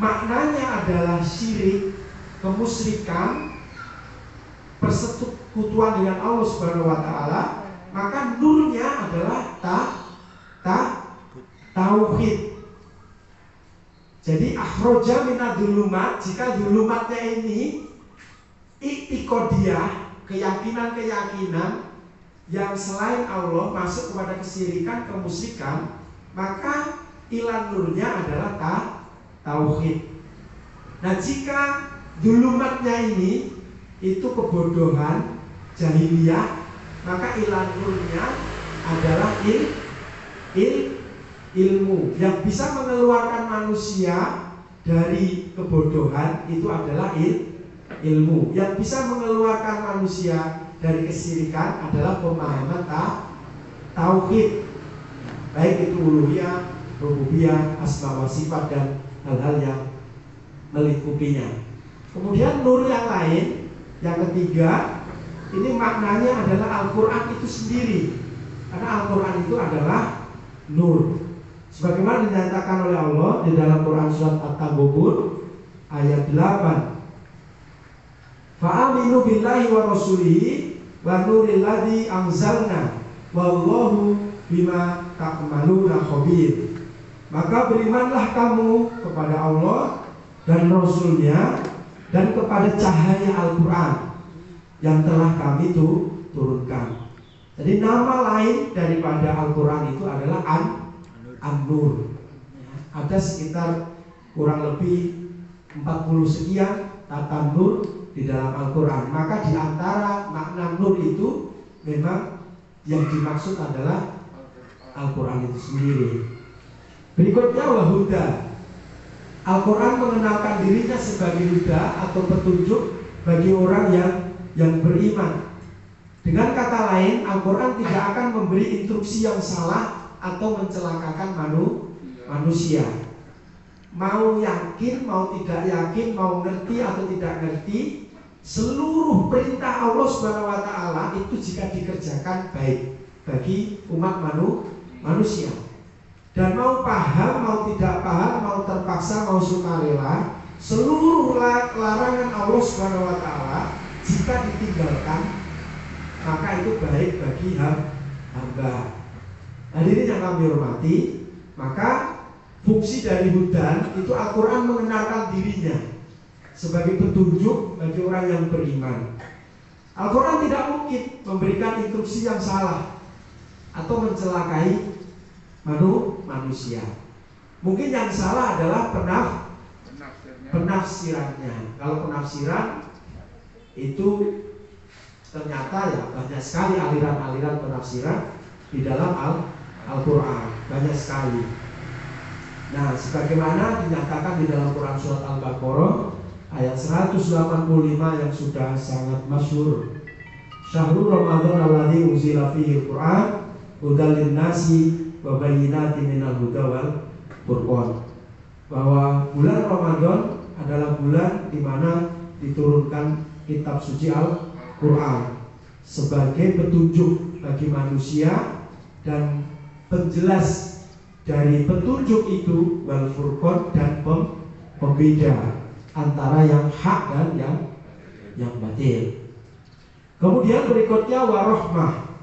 maknanya adalah syirik, kemusyrikan, persekutuan dengan Allah Subhanahu wa taala, maka nurnya adalah tauhid. Jadi akhroja minadulumat, jika dulumatnya ini i'tiqadiyah, keyakinan-keyakinan yang selain Allah masuk kepada kesyirikan, kemusyrikan, maka ilan nurnya adalah tauhid. Nah, jika dulumatnya ini itu kebodohan, jahiliyah, maka ilan nurnya adalah ilmu yang bisa mengeluarkan manusia dari kebodohan. Itu adalah ilmu yang bisa mengeluarkan manusia dari kesyirikan adalah pemahaman tauhid, baik itu uluhiyah, rububiyah, asma wa sifat, dan hal-hal yang melingkupinya. Kemudian nur yang lain, yang ketiga, ini maknanya adalah Al-Quran itu sendiri, karena Al-Quran itu adalah nur. Sebagaimana dinyatakan oleh Allah di dalam Quran surat At-Taghabun ayat 8, Fa'aminu billahi wa rasulihi wa nuril ladzi anzalna wallahu bima ta'maluna khabir. Maka berimanlah kamu kepada Allah dan Rasulnya dan kepada cahaya Al-Quran yang telah kami turunkan. Jadi nama lain daripada Al-Quran itu adalah An-Nur. Ada sekitar kurang lebih 40 sekian tata nur di dalam Al-Quran. Maka di antara makna nur itu memang yang dimaksud adalah Al-Quran itu sendiri. Berikutnya wahuda. Al-Quran mengenalkan dirinya sebagai huda atau petunjuk bagi orang yang beriman. Dengan kata lain, Al-Quran tidak akan memberi instruksi yang salah atau mencelakakan manusia. Mau yakin, mau tidak yakin, mau ngerti atau tidak ngerti, seluruh perintah Allah SWT itu jika dikerjakan baik bagi umat manusia. Dan mau paham, mau tidak paham, mau terpaksa, mau sukarela, seluruh larangan Allah SWT jika ditinggalkan, maka itu baik bagi hamba. Hadirin yang kami hormati, maka fungsi dari hudan itu Al-Quran mengenalkan dirinya sebagai petunjuk bagi orang yang beriman. Al-Quran tidak mungkin memberikan instruksi yang salah atau mencelakai manusia. Mungkin yang salah adalah penafsirannya. Kalau penafsiran itu ternyata ya banyak sekali aliran-aliran penafsiran di dalam Al-Quran, banyak sekali. Nah, sebagaimana dinyatakan di dalam Quran surat Al-Baqarah ayat 185 yang sudah sangat masyhur. Syahrul Ramadan alladzi unzila fihi al-Qur'an hudal lin-nasi wa bayyinatin minal huda wal furqan. Bahwa bulan Ramadan adalah bulan di mana diturunkan kitab suci Al-Qur'an sebagai petunjuk bagi manusia dan penjelas dari petunjuk itu wal furqan dan pembeda antara yang hak dan yang batil. Kemudian berikutnya warahmah.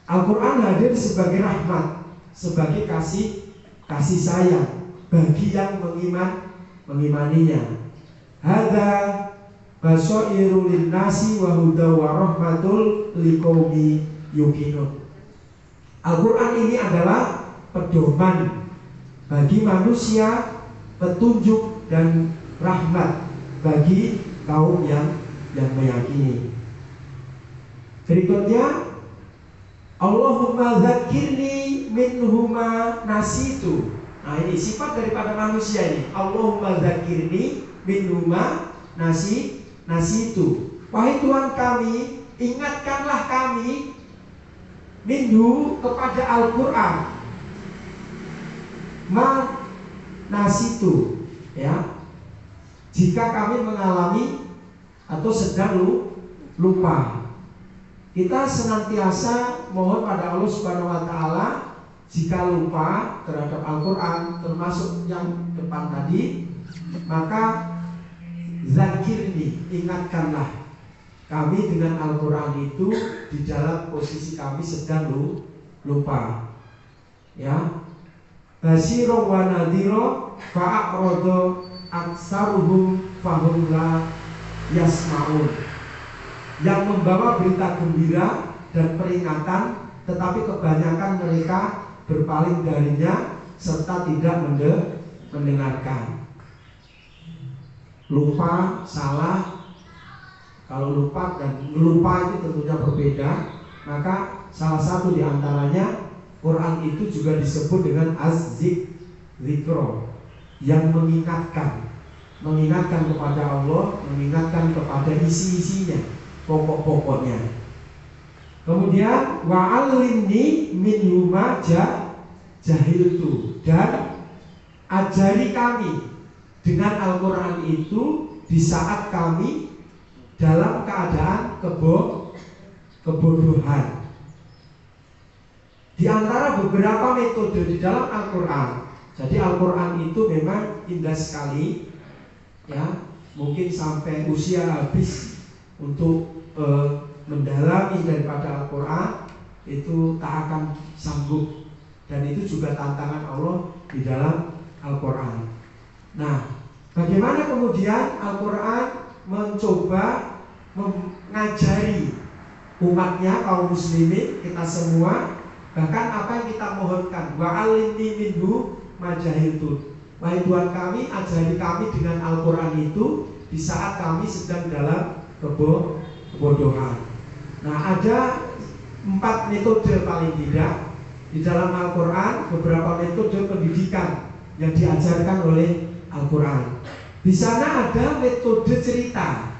Al-Quran hadir sebagai rahmat, sebagai kasih sayang bagi yang mengimaninya. Hadza basairul linnasi wa huda wa rahmatul liqaumi yuqinun. Al-Quran ini adalah pedoman bagi manusia, petunjuk dan rahmat bagi kaum yang meyakini. Berikutnya, Allahumma dzakirni minhuma nasitu. Nah, ini sifat daripada manusia ini. Allahumma dzakirni minhuma nasitu. Wahai Tuhan kami, ingatkanlah kami minhu kepada Al-Quran. Ma nasitu, ya. Jika kami mengalami atau sedang lupa, kita senantiasa mohon pada Allah Subhanahu wa taala jika lupa terhadap Al-Quran termasuk yang depan tadi, maka zakirni, ingatkanlah kami dengan Al-Quran itu di dalam posisi kami sedang lupa. Ya. Basyira wa nadhira fa'aqrada aksaruhum fahum la yasma'un. Yang membawa berita gembira dan peringatan, tetapi kebanyakan mereka berpaling darinya serta tidak mendengarkan. Lupa, salah. Kalau lupa dan lupa itu tentunya berbeda. Maka salah satu di antaranya Quran itu juga disebut dengan az-zikro, yang mengingatkan kepada Allah, mengingatkan kepada isi-isinya, pokok-pokoknya. Kemudian wa'allimni min huma jahiltu, dan ajari kami dengan Al-Quran itu di saat kami dalam keadaan kebodohan. Di antara beberapa metode di dalam Al-Quran. Jadi Al-Quran itu memang indah sekali, ya. Mungkin sampai usia habis untuk mendalami daripada Al-Quran itu tak akan sanggup, dan itu juga tantangan Allah di dalam Al-Quran. Nah, bagaimana kemudian Al-Quran mencoba mengajari umatnya, kaum muslimin, kita semua, bahkan apa yang kita mohonkan, wa'alimni minhu majahiltu, wahai Tuhan kami, ajari kami dengan Al-Quran itu di saat kami sedang dalam kebodohan. Nah, ada 4 metode paling tidak di dalam Al-Quran, beberapa metode pendidikan yang diajarkan oleh Al-Quran. Di sana ada metode cerita.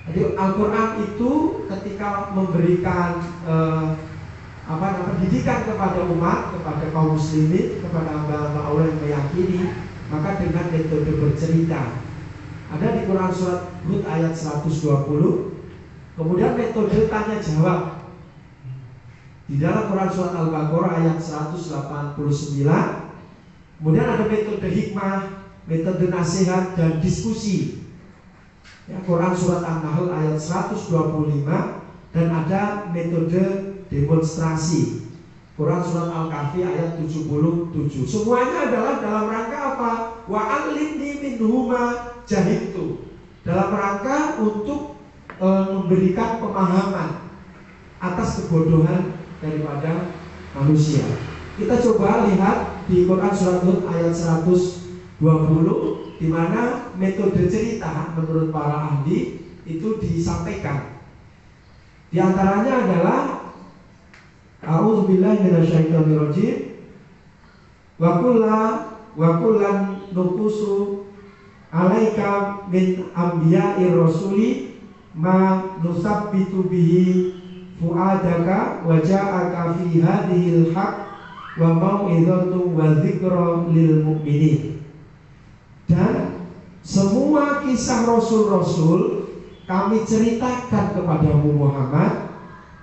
Jadi Al-Quran itu ketika memberikan pendidikan kepada umat, kepada kaum muslimin, kepada hamba-hamba Allah yang meyakini, maka dengan metode bercerita. Ada di Quran surat Hud ayat 120. Kemudian metode tanya jawab di dalam Quran surat Al-Baqarah ayat 189. Kemudian ada metode hikmah, metode nasihat dan diskusi. Ya, Quran surat An-Nahl ayat 125, dan ada metode demonstrasi. Quran surat Al-Kahfi ayat 77. Semuanya adalah dalam rangka apa? Wa'alimni minhuma jahiltu. Dalam rangka untuk memberikan pemahaman atas kebodohan daripada manusia. Kita coba lihat di Quran surat Hud ayat 120, di mana metode cerita menurut para ahli itu disampaikan. Di antaranya adalah a'udzubillahi minasyaitonirrajim wa kullan nuqusu alaika min anbiya'ir rasuli ma nusabbitu bihi fu'adaka wa ja'aka fi hadhil haqq wa mau'izatu wa dzikra lil mu'minin. Dan semua kisah rasul-rasul kami ceritakan kepadamu Muhammad,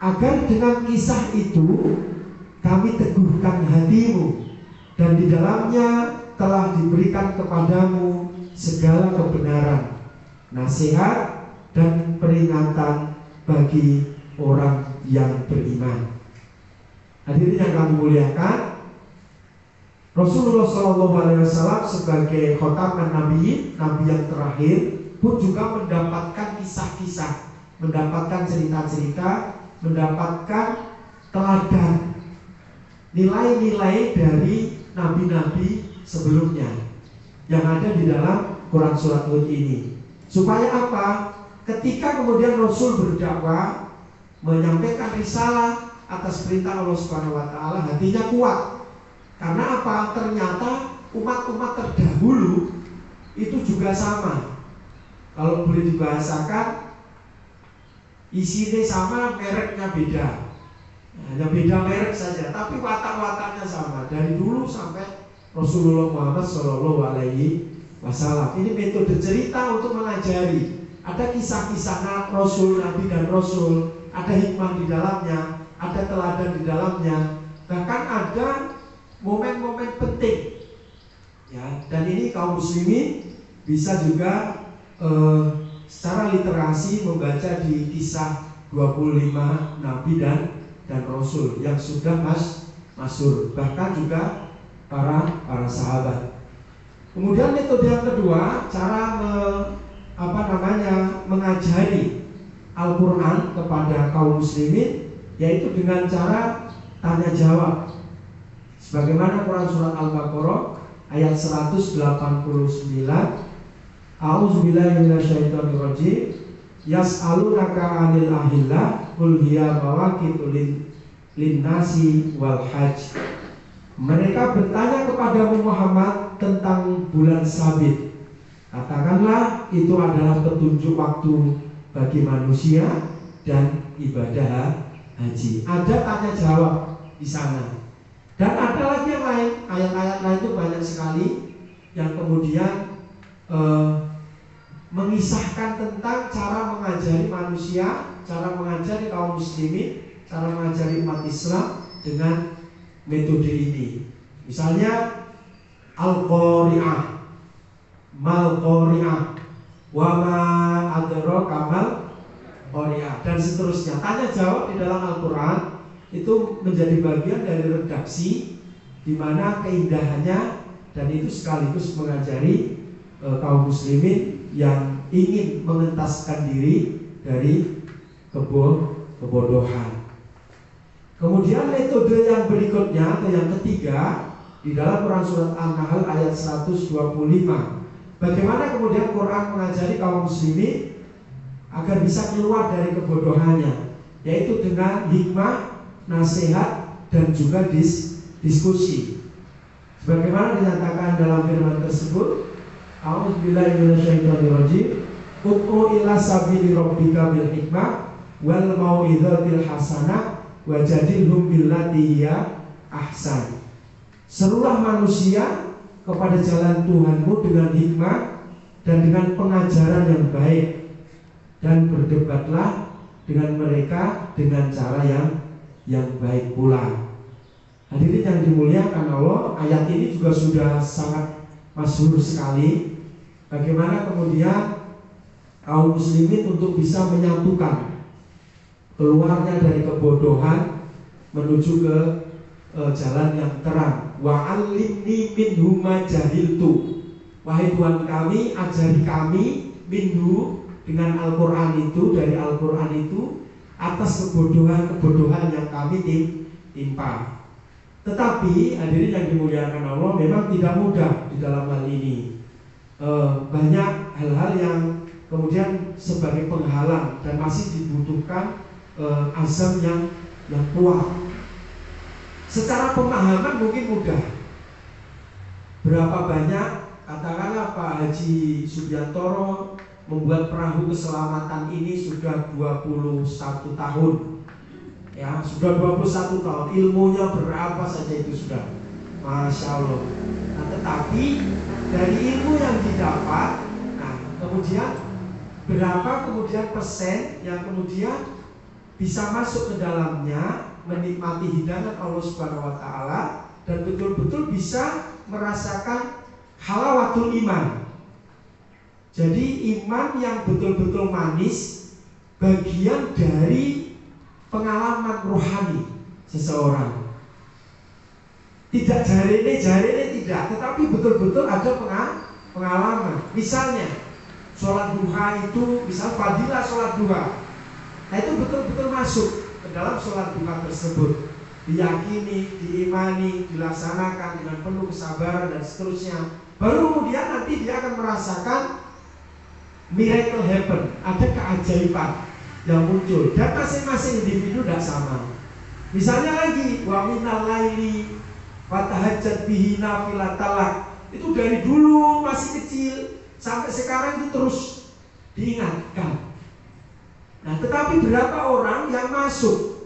agar dengan kisah itu kami teguhkan hatimu, dan di dalamnya telah diberikan kepadamu segala kebenaran, nasihat dan peringatan bagi orang yang beriman. Hadirin yang kami muliakan, Rasulullah SAW sebagai khotaman nabi, nabi yang terakhir, pun juga mendapatkan kisah-kisah, mendapatkan cerita-cerita, mendapatkan teladan, nilai-nilai dari nabi-nabi sebelumnya yang ada di dalam Quran surat Hud ini. Supaya apa? Ketika kemudian Rasul berdakwah, menyampaikan risalah atas perintah Allah Subhanahu wa taala, hatinya kuat. Karena apa? Ternyata umat-umat terdahulu itu juga sama. Kalau boleh dibahasakan, isinya sama, mereknya beda. Hanya beda merek saja, tapi watak-wataknya sama dari dulu sampai Rasulullah Muhammad SAW. Ini metode cerita untuk mengajari. Ada kisah-kisah Rasul, Nabi dan Rasul, ada hikmah di dalamnya, ada teladan di dalamnya, bahkan ada momen-momen penting. Ya, dan ini kaum muslimin bisa juga secara literasi membaca di kisah 25 Nabi dan Rasul yang sudah masyhur, bahkan juga para sahabat. Kemudian metode yang kedua, cara mengajari Al-Quran kepada kaum muslimin, yaitu dengan cara tanya jawab. Sebagaimana Quran surat Al-Baqarah ayat 189, A'udzubillahi minasyaitonirrajim, yas'alunaka 'anil ahillah qul hiya mawaqitu lin-nasi wal hajj. Mereka bertanya kepadamu Muhammad tentang bulan sabit. Katakanlah itu adalah petunjuk waktu bagi manusia dan ibadah haji. Ada tanya jawab di sana. Dan ada lagi yang lain, ayat-ayat lain itu banyak sekali yang kemudian mengisahkan tentang cara mengajari manusia, cara mengajari kaum muslimin, cara mengajari umat Islam dengan metode ini. Misalnya Al-Qari'ah, Mal-Qari'ah, wa ma adraka Oria dan seterusnya. Tanya jawab di dalam Al-Quran itu menjadi bagian dari redaksi di mana keindahannya, dan itu sekaligus mengajari kaum muslimin yang ingin mengentaskan diri dari kebodohan. Kemudian metode yang berikutnya atau yang ketiga di dalam Quran surat An-Nahl ayat 125. Bagaimana kemudian Quran mengajari kaum muslimin agar bisa keluar dari kebodohannya, yaitu dengan hikmah, nasihat, dan juga diskusi. Sebagaimana dinyatakan dalam firman tersebut, A'udzubillahi minasyaitonirrajim, ud'u ila sabili rabbika bil hikmah wal mau'izatil hasanah wajadilhum billati hiya ahsan. Serulah manusia kepada jalan Tuhanmu dengan hikmah dan dengan pengajaran yang baik, dan berdebatlah dengan mereka dengan cara yang baik pula. Hadirin yang dimuliakan Allah, ayat ini juga sudah sangat masyhur sekali. Bagaimana kemudian kaum muslimin untuk bisa menyatukan keluarnya dari kebodohan menuju ke jalan yang terang. Wa 'allimni minhu ma jahiltu. Wahai Tuhan kami, ajari kami minhu dengan Al-Qur'an itu, dari Al-Qur'an itu, atas kebodohan-kebodohan yang kami timpa. Tetapi hadirin yang dimuliakan Allah, memang tidak mudah di dalam hal ini. Banyak hal-hal yang kemudian sebagai penghalang dan masih dibutuhkan azam yang kuat. Secara pemahaman mungkin mudah. Berapa banyak, katakanlah Pak Haji Subiantoro membuat perahu keselamatan ini sudah 21 tahun. Ya, sudah 21 tahun. Ilmunya berapa saja itu sudah, Masya Allah. Nah, tetapi dari ilmu yang didapat, nah kemudian berapa kemudian persen yang kemudian bisa masuk ke dalamnya, menikmati hidangan Allah Subhanahu wa Ta'ala, dan betul-betul bisa merasakan halawatul iman. Jadi iman yang betul-betul manis, bagian dari pengalaman rohani seseorang. Tidak jarene tidak, tetapi betul-betul ada pengalaman. Misalnya sholat duha itu, misal fadilah sholat duha, nah itu betul-betul masuk ke dalam sholat duha tersebut, diyakini, diimani, dilaksanakan dengan penuh kesabaran dan seterusnya. Baru kemudian nanti dia akan merasakan miracle happen, ada keajaiban yang muncul, dan masing-masing individu tidak sama. Misalnya lagi wa minal laili fatahajjat bihi nafilatalak, itu dari dulu masih kecil sampai sekarang itu terus diingatkan. Nah, tetapi berapa orang yang masuk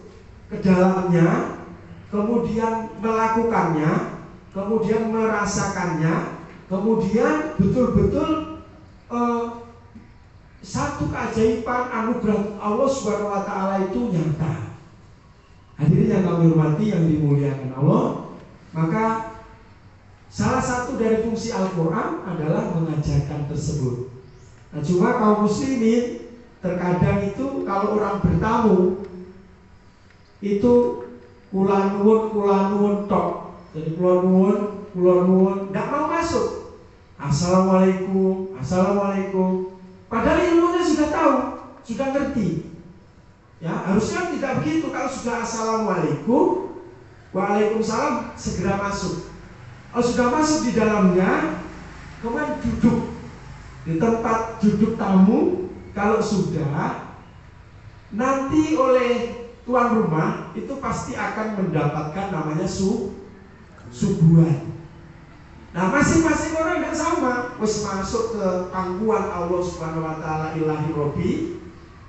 ke dalamnya, kemudian melakukannya, kemudian merasakannya, kemudian betul-betul satu keajaiban anugerah Allah Subhanahu wa Ta'ala itu nyata. Hadirin yang kami hormati, yang dimuliakan Allah, maka salah satu dari fungsi Al-Quran adalah mengajarkan tersebut. Nah, cuma kaum muslimin terkadang itu kalau orang bertamu itu kula nuwun tok. Jadi kula nuwun enggak mau masuk. Assalamualaikum. Padahal ilmunya sudah tahu, sudah ngerti. Ya, harusnya tidak begitu. Kalau sudah assalamualaikum, waalaikumsalam, segera masuk. Kalau sudah masuk di dalamnya, kemudian duduk di tempat duduk tamu. Kalau sudah, nanti oleh tuan rumah itu pasti akan mendapatkan namanya suguhan. Nah, masing-masing orang tidak sama. Wis masuk ke pangkuan Allah Subhanahu wa Ta'ala, ilahi Robbi,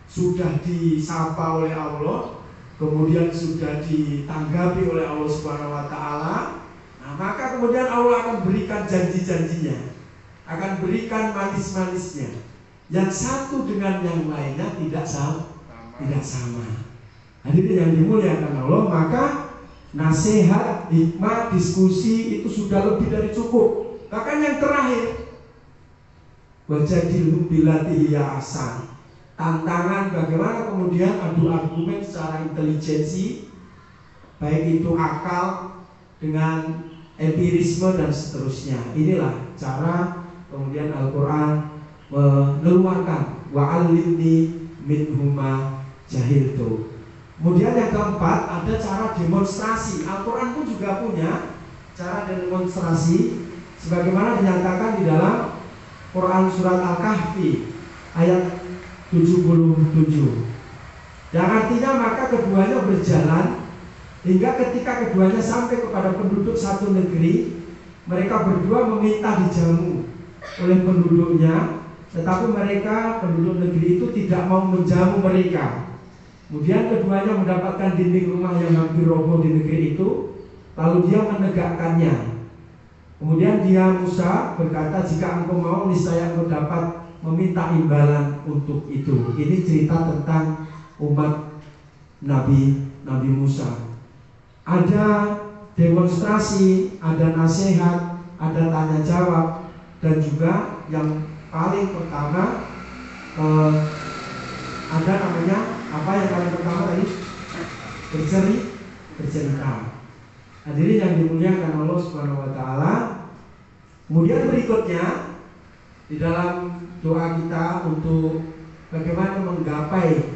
sudah disapa oleh Allah, kemudian sudah ditanggapi oleh Allah Subhanahu wa Ta'ala. Nah, maka kemudian Allah akan berikan janji-janjinya, akan berikan manis-manisnya. Yang satu dengan yang lainnya tidak sama. Hadirin yang dimuliakan Allah, maka nasihat, hikmah, diskusi itu sudah lebih dari cukup. Bahkan yang terakhir, wajadilhum billati hiya ahsan, tantangan bagaimana kemudian adu argumen secara intelijensi, baik itu akal dengan empirisme dan seterusnya. Inilah cara kemudian Al-Quran mengeluarkan wa'allimni minhuma jahiltu. Kemudian yang keempat ada cara demonstrasi. Al-Quran pun juga punya cara demonstrasi sebagaimana dinyatakan di dalam Quran surat Al-Kahfi ayat 77. Yang artinya maka keduanya berjalan hingga ketika keduanya sampai kepada penduduk satu negeri, mereka berdua meminta dijamu oleh penduduknya, tetapi mereka penduduk negeri itu tidak mau menjamu mereka. Kemudian keduanya mendapatkan dinding rumah yang hampir roboh di negeri itu, lalu dia menegakkannya. Kemudian dia Musa berkata, jika engkau mau niscaya engkau dapat meminta imbalan untuk itu. Ini cerita tentang umat Nabi Musa. Ada demonstrasi, ada nasihat, ada tanya jawab, dan juga yang paling pertama ada namanya apa yang paling pertama tadi? Bercerita. Hadirin yang dimuliakan Allah Subhanahu wa taala. Kemudian berikutnya di dalam doa kita untuk bagaimana menggapai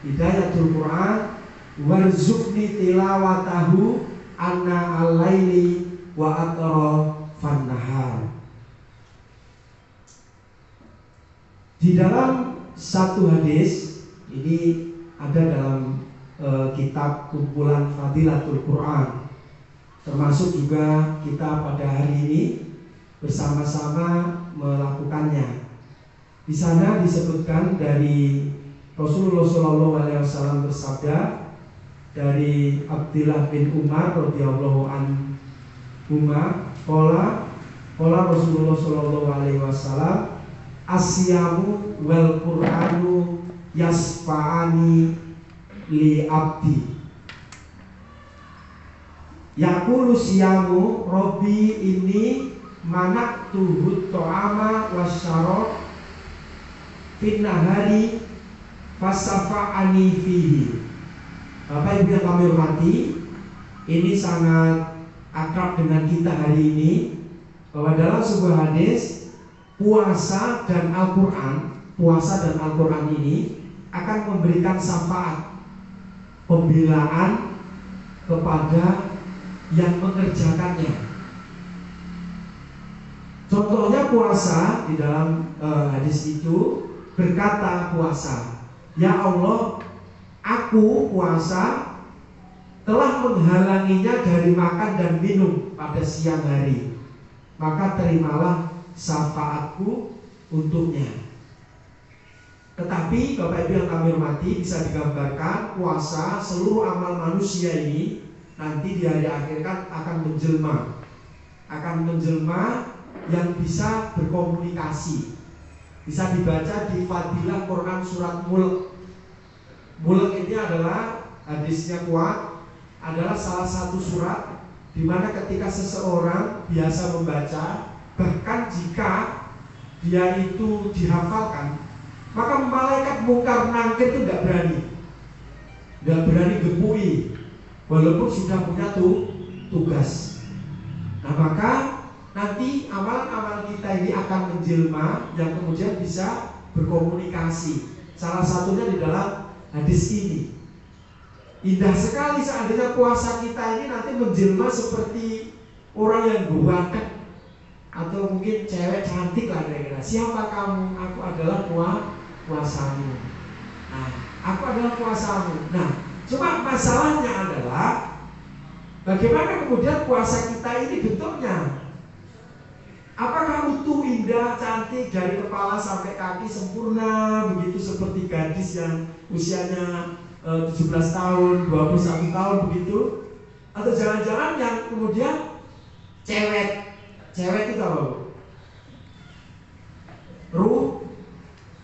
hidayatul Quran, warzuqni tilawatahu anna al-laili wa atrafan nahar. Di dalam satu hadis ini ada dalam kitab kumpulan Fadilatul Quran, termasuk juga kita pada hari ini bersama-sama melakukannya. Di sana disebutkan dari Rasulullah SAW bersabda dari Abdullah bin Umar radhiyallahu anhuma, qala Rasulullah SAW, asyamu wal Qur'anu yasfa'ani li abdi. Yaqulu siyamu Rabbi ini manaktuhu ta'ama wasyarab fin nahari fasafa'ani fihi. Bapak Ibu yang kami hormati, ini sangat akrab dengan kita hari ini, bahwa dalam sebuah hadis puasa dan Al-Quran ini akan memberikan syafaat, pembelaan kepada yang mengerjakannya. Contohnya puasa di dalam hadis itu berkata puasa, ya Allah, aku puasa telah menghalanginya dari makan dan minum pada siang hari, maka terimalah syafaatku untuknya. Tetapi Bapak Ibu yang kami hormati, bisa digambarkan puasa seluruh amal manusia ini nanti di hari akhir kan akan menjelma yang bisa berkomunikasi. Bisa dibaca di Fadilah Quran surat Mulk. Mulk ini adalah hadisnya kuat, adalah salah satu surat di mana ketika seseorang biasa membaca, bahkan jika dia itu dihafalkan, maka malaikat mungkar nangkir itu nggak berani gempui, walaupun sudah punya tugas. Nah maka nanti amalan-amalan kita ini akan menjelma yang kemudian bisa berkomunikasi. Salah satunya di dalam hadis ini. Indah sekali seandainya puasa kita ini nanti menjelma seperti orang yang ganteng, atau mungkin cewek cantik lah kira-kira. Siapa kamu? Aku adalah puasamu. Nah, aku adalah puasamu. Nah, cuma masalahnya adalah bagaimana kemudian puasa kita ini bentuknya? Apakah utuh, indah, cantik dari kepala sampai kaki sempurna begitu seperti gadis yang usianya 17 tahun, 21 tahun begitu? Atau jangan-jangan yang kemudian cewek itu apa?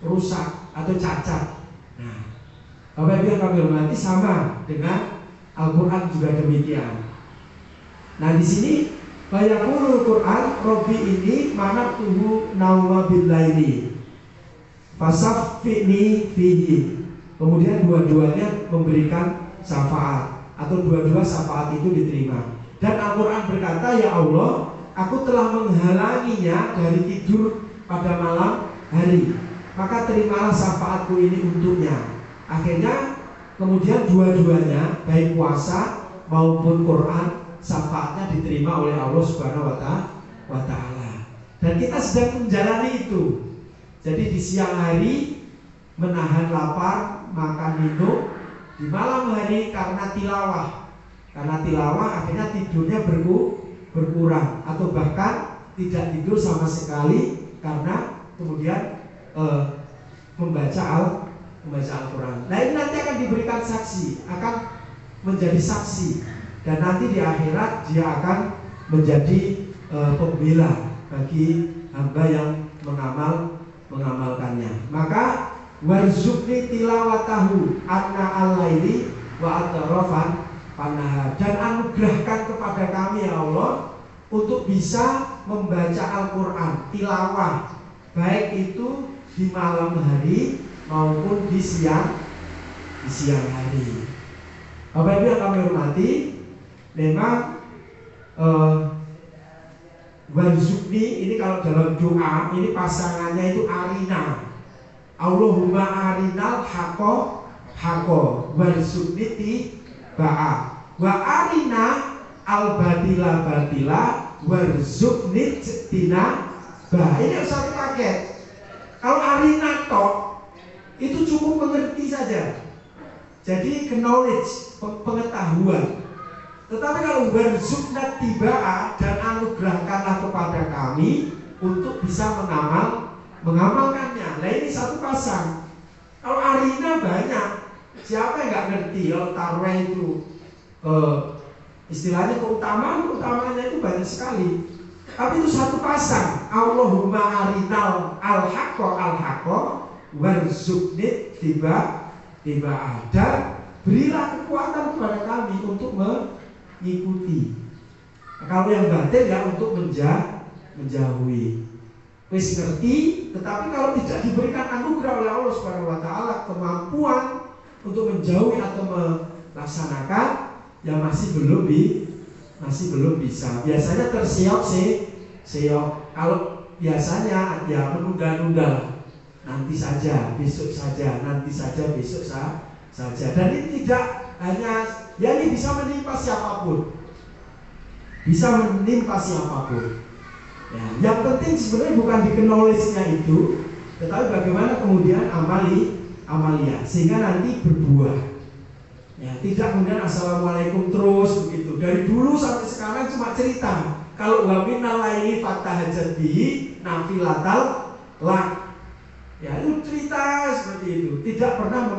Rusak atau cacat. Nah, Bapak Ibu yang kami hormati, sama dengan Al-Quran juga demikian. Nah di sini Bayaqulul Quran Robbi ini manaktuhu nauma billaili fasafini fihi. Kemudian dua-duanya memberikan syafaat atau dua-dua syafaat itu diterima. Dan Al-Quran berkata, ya Allah, aku telah menghalanginya dari tidur pada malam hari, maka terimalah syafaatku ini untuknya. Akhirnya kemudian dua-duanya, baik puasa maupun Quran, syafaatnya diterima oleh Allah Subhanahu wa Ta'ala. Dan kita sedang menjalani itu. Jadi di siang hari menahan lapar, makan minum. Di malam hari karena tilawah. Karena tilawah akhirnya tidurnya berkurang atau bahkan tidak tidur sama sekali karena kemudian membaca Al-Quran. Nah ini nanti akan diberikan saksi, akan menjadi saksi, dan nanti di akhirat dia akan menjadi pembela bagi hamba yang mengamalkannya. Maka warzuqni tilawatahu anna al-laili wa atrafan panahar, dan anugerahkan kepada kami ya Allah untuk bisa membaca Al-Quran tilawah, baik itu di malam hari maupun di siang hari. Bapak Ibu yang kami hormati, memang warzuqni ini kalau dalam doa ini pasangannya itu arina. Allahumma arinal haqqa warzuqni tiba'a wa arina al batila warzuqni tinaba. Ini satu paket. Kalau arina tok itu cukup mengerti saja, jadi knowledge, pengetahuan. Tetapi kalau warzuqna tiba'a, dan anugerahkanlah kepada kami untuk bisa mengamalkannya. Nah ini satu pasang. Kalau arina banyak, siapa yang nggak ngerti? Kalau tarwih itu istilahnya keutamaannya itu banyak sekali. Tapi itu satu pasang. Allahumma arinal al-haqqa warzuqni tiba'a, dan berilah kekuatan kepada kami untuk mengikuti. Kalau yang batin ya untuk menjauhi. Wis ngerti, tetapi kalau tidak diberikan anugerah oleh Allah Subhanahu wa Ta'ala kemampuan untuk menjauhi atau melaksanakan, ya masih belum bisa. Biasanya tersiok. Kalau biasanya ya menunda-nunda, nanti saja, besok saja, nanti saja, besok saja. Dan ini tidak hanya, ya ini bisa menimpa siapapun. Ya, yang penting sebenarnya bukan di knowledge-nya itu, tetapi bagaimana kemudian amalia sehingga nanti berbuah. Ya, tidak kemudian assalamualaikum terus begitu. Dari dulu sampai sekarang cuma cerita. Kalau wa minal laili fatahajjat bihi nafilatal lak. Ya, itu cerita seperti itu. Tidak pernah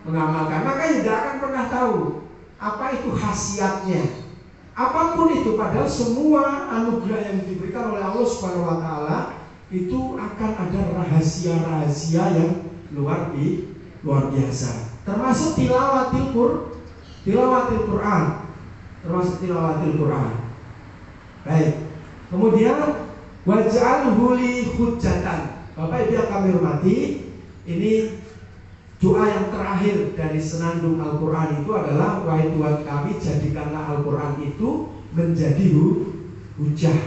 mengamalkan. Maka tidak akan pernah tahu apa itu khasiatnya. Apapun itu, padahal semua anugerah yang diberikan oleh Allah Subhanahu wa Ta'ala itu akan ada rahasia-rahasia yang luar biasa. Termasuk tilawatil Quran. Baik. Kemudian waj'alhu li hujjatan. Bapak Ibu yang kami hormati, ini doa yang terakhir dari senandung Al-Quran itu adalah, wahai Tuhan kami, jadikanlah Al-Quran itu menjadi hujah.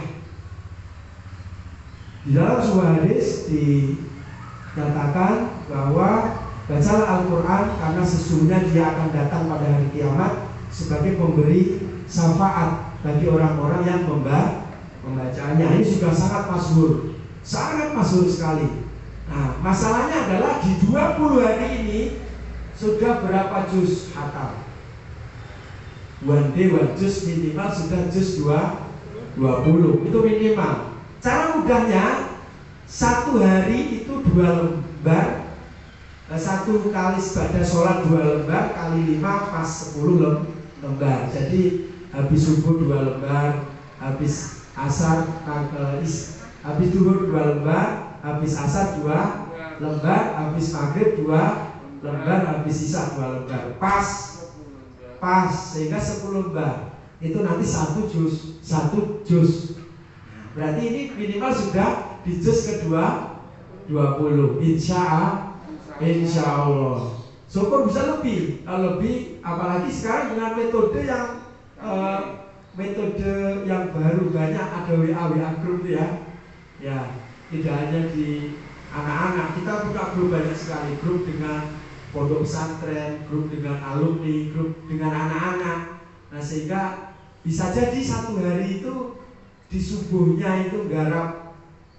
Di dalam sebuah hadis dinyatakan bahwa bacalah Al-Quran karena sesungguhnya dia akan datang pada hari kiamat sebagai pemberi syafaat bagi orang-orang yang membacanya. Ini sudah sangat masyhur sekali. Nah, masalahnya adalah di 20 hari ini sudah berapa juz hatam? One juz minimal sudah juz 20. Itu minimal. Cara mudahnya, satu hari itu 2 lembar. Satu kali pada sholat 2 lembar kali 5 pas 10 lembar. Jadi habis subuh 2 lembar, habis asar habis duhur 2 lembar, habis asar 2 lembar, habis maghrib 2 lembar, habis isya 2 lembar. Pas sehingga 10 lembar. Itu nanti 1 juz. Berarti ini minimal sudah di juz 20. Insya Allah. Syukur bisa lebih, apalagi sekarang dengan metode yang baru, banyak ada WA group ya. Ya, tidak hanya di anak-anak, kita buka grup banyak sekali, grup dengan pondok pesantren, grup dengan alumni, grup dengan anak-anak. Nah, sehingga bisa jadi satu hari itu di subuhnya itu garap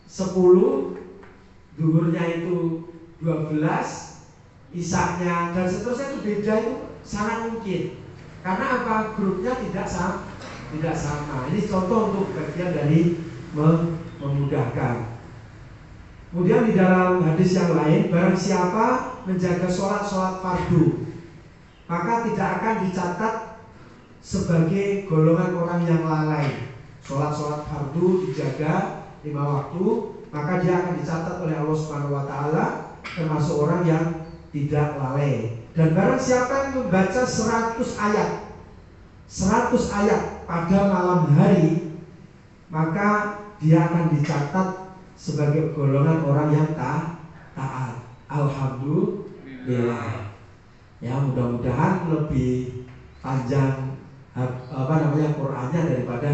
10, duhurnya itu 12, isaknya dan seterusnya itu beda, itu sangat mungkin. Karena apa? Grupnya tidak sama. Ini contoh untuk bagian dari memudahkan. Kemudian di dalam hadis yang lain, barang siapa menjaga sholat fardu, maka tidak akan dicatat sebagai golongan orang yang lalai. Sholat fardu dijaga 5 waktu, maka dia akan dicatat oleh Allah Subhanahu wa taala termasuk orang yang tidak lalai. Dan barang siapa yang membaca 100 ayat pada malam hari, maka dia akan dicatat sebagai golongan orang yang taat. Alhamdulillah. Ya, mudah-mudahan lebih panjang Qur'annya daripada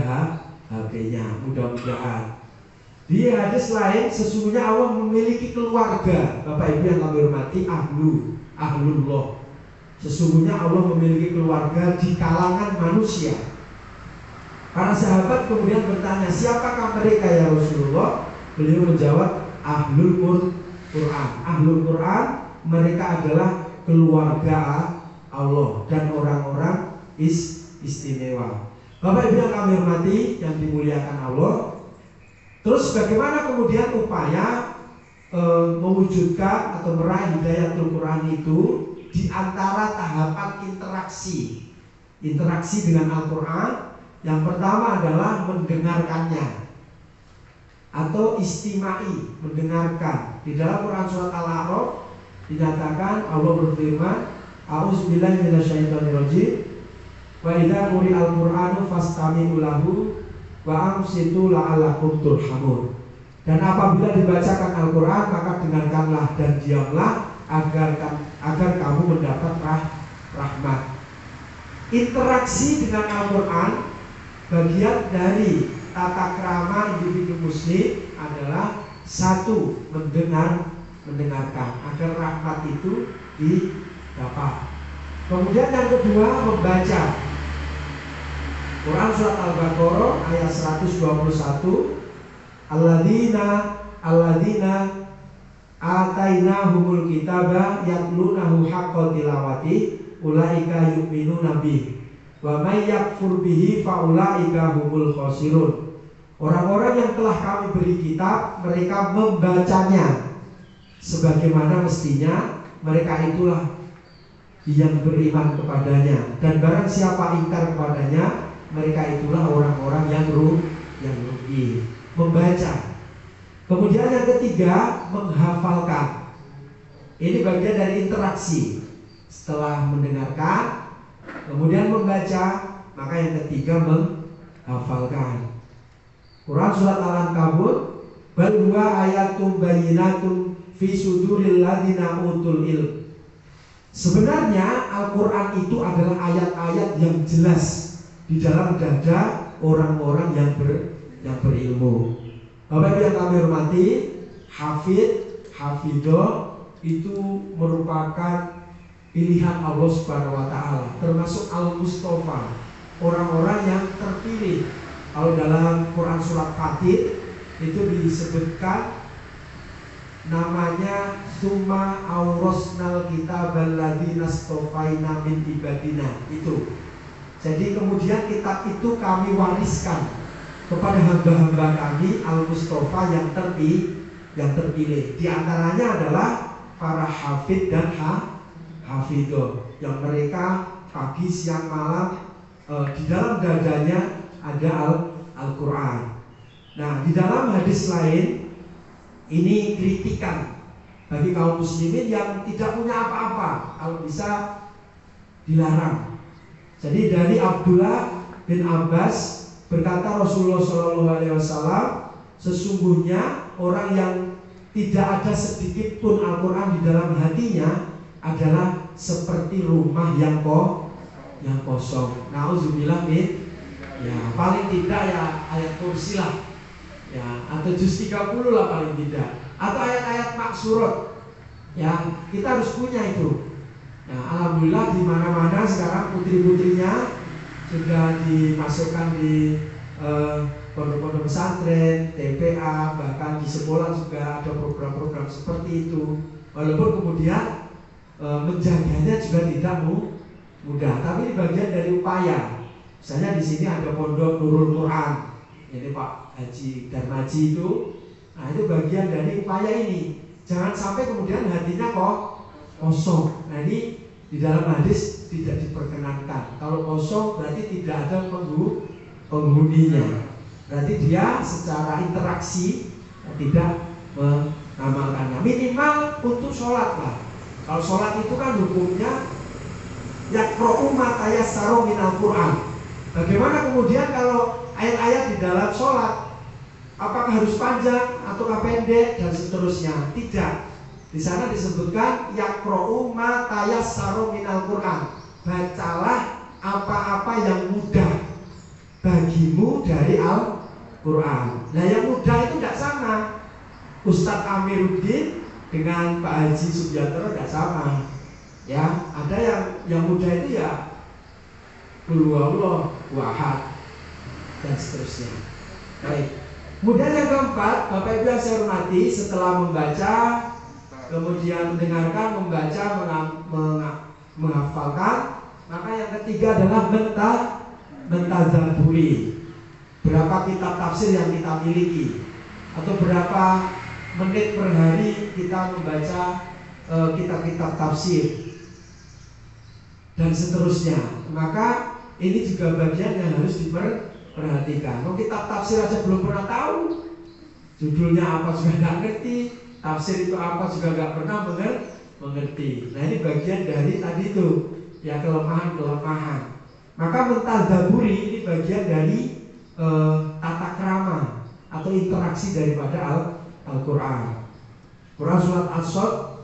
HP-nya. Mudah-mudahan. Di hadis lain, sesungguhnya Allah memiliki keluarga. Bapak Ibu yang kami hormati, ahlullah. Sesungguhnya Allah memiliki keluarga di kalangan manusia. Para sahabat kemudian bertanya, siapakah mereka ya Rasulullah? Beliau menjawab, ahlul Quran. Ahlul Quran, mereka adalah keluarga Allah dan orang-orang istimewa. Bapak Ibu yang kami hormati, yang dimuliakan Allah. Terus bagaimana kemudian upaya mewujudkan atau meraih hidayatul Quran itu di antara tahapan interaksi dengan Al-Quran? Yang pertama adalah mendengarkannya atau istimai, mendengarkan. Di dalam Quran surat Al-A'raf dinyatakan Allah berfirman, a'udzubillahi minasyaitonirrajim, wa idza quri'al Qur'anu fastami'u lahu wa ansitu la'allakum turhamun. Dan apabila dibacakan Al-Quran, maka dengarkanlah dan diamlah agar kamu mendapat rahmat. Interaksi dengan Al-Quran, bagian dari tata krama individu muslim adalah satu, mendengarkan agar rahmat itu didapat. Kemudian yang kedua, membaca. Quran surat Al-Baqarah ayat 121, Alladzina atainahumul kitaba yatlunahu haqqa tilawati ulaika yu'minuna bih wa may yakfur bihi fa ulaika humul khasirun. Orang-orang yang telah kami beri kitab, mereka membacanya sebagaimana mestinya, mereka itulah yang beriman kepadanya. Dan barang siapa ingkar kepadanya, mereka itulah orang-orang yang rugi. Membaca. Kemudian yang ketiga, menghafalkan. Ini bagian dari interaksi. Setelah mendengarkan, kemudian membaca, maka yang ketiga menghafalkan. Quran surat Al-Ankabut, bal huwa ayatum bayyinatun fi suduril ladzina utul ilm. Sebenarnya Al-Quran itu adalah ayat-ayat yang jelas di dalam dada orang-orang yang berilmu. Bapak Ibu yang kami hormati, hafidah itu merupakan pilihan Allah Subhanahu wa taala, termasuk Al-Mustafa, orang-orang yang terpilih. Kalau dalam Quran surat Fatir itu disebutkan namanya summa aurasnal kitabal ladzina stofaina min ibadina itu. Jadi kemudian kitab itu kami wariskan kepada hamba-hamba kami al-mustofa yang terpilih. Di antaranya adalah para hafid dan hafidah yang mereka pagi siang malam di dalam dadanya ada Al-Quran. Nah, di dalam hadis lain ini kritikan bagi kaum muslimin yang tidak punya apa-apa, kalau bisa dilarang. Jadi dari Abdullah bin Abbas berkata Rasulullah SAW, sesungguhnya orang yang tidak ada sedikit pun Al-Quran di dalam hatinya adalah seperti rumah yang kosong. Nauzubillah min, ya paling tidak ya ayat kursi lah, ya atau juz 30 lah paling tidak, atau ayat-ayat maksurat. Ya kita harus punya itu. Nah, alhamdulillah di mana-mana sekarang putri-putrinya sudah dimasukkan di pondok-pondok pesantren, TPA, bahkan di sekolah juga ada program-program seperti itu. Walaupun kemudian menjaganya juga tidak mudah, tapi ini bagian dari upaya. Misalnya di sini ada pondok Nurul Quran, ini Pak Haji Darmaji itu. Nah itu bagian dari upaya ini. Jangan sampai kemudian hatinya kosong. Nah ini di dalam hadis tidak diperkenankan. Kalau kosong berarti tidak ada penghuninya. Berarti dia secara interaksi tidak mengamalkannya. Minimal untuk sholat lah. Kalau sholat itu kan hukumnya yaqra'u ma tayassaru minal Qur'an. Bagaimana kemudian kalau ayat-ayat di dalam sholat, apakah harus panjang ataukah pendek dan seterusnya? Tidak. Di sana disebutkan yaqra'u ma tayassaru minal Qur'an. Bacalah apa-apa yang mudah bagimu dari Al-Quran. Nah yang mudah itu tidak sama. Ustadz Amiruddin dengan Pak Haji Subianto tidak sama. Ya, ada yang mudah itu ya Qul huwallahu ahad dan seterusnya. Baik. Kemudian yang keempat, Bapak Ibu yang saya hormati, setelah membaca, kemudian mendengarkan, membaca, menghafalkan, maka yang ketiga adalah mentadzaburi. Berapa kitab tafsir yang kita miliki, atau berapa menit per hari kita membaca kitab-kitab tafsir dan seterusnya. Maka ini juga bagian yang harus diperhatikan. Kalau kitab tafsir aja belum pernah tahu, judulnya apa juga nggak ngerti, tafsir itu apa juga nggak pernah mengerti. Nah ini bagian dari tadi itu ya, kelemahan. Maka mentadzaburi ini bagian dari tata krama atau interaksi daripada Al-Quran. Quran surat As-Sad,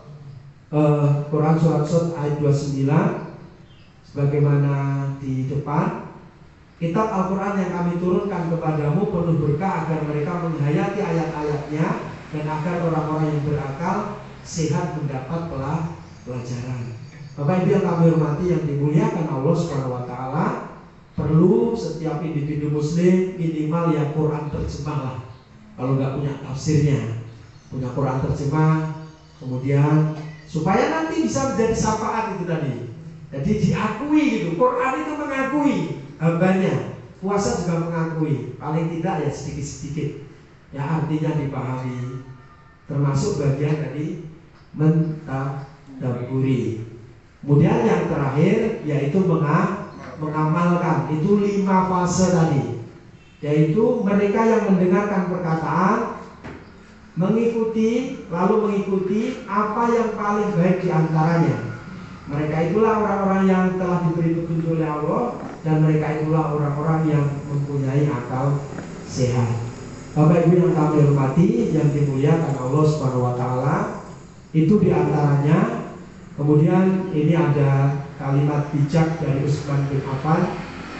Quran surat As-Sad ayat 29, sebagaimana di depan, kitab Al-Quran yang kami turunkan kepadamu penuh berkah agar mereka menghayati ayat-ayatnya dan agar orang-orang yang berakal sehat mendapat pelajaran. Bapak Ibu yang kami hormati yang dimuliakan Allah Subhanahu wa taala, perlu setiap individu muslim minimal ya Quran terjemah lah. Kalau nggak punya tafsirnya, punya Quran terjemah, kemudian supaya nanti bisa menjadi syafaat itu tadi. Jadi diakui gitu, Quran itu mengakui hambanya, puasa juga mengakui, paling tidak ya sedikit-sedikit. Ya artinya dipahami, termasuk bagian dari mentadabburi. Kemudian yang terakhir yaitu mengamalkan. Itu 5 fase tadi, yaitu mereka yang mendengarkan perkataan, mengikuti apa yang paling baik di antaranya. Mereka itulah orang-orang yang telah diberi petunjuk oleh Allah, dan mereka itulah orang-orang yang mempunyai akal sehat. Bapak Ibu yang kami hormati, yang dimuliakan Allah Subhanahu wa taala, itu di antaranya. Kemudian ini ada kalimat bijak dari Utsman bin Affan.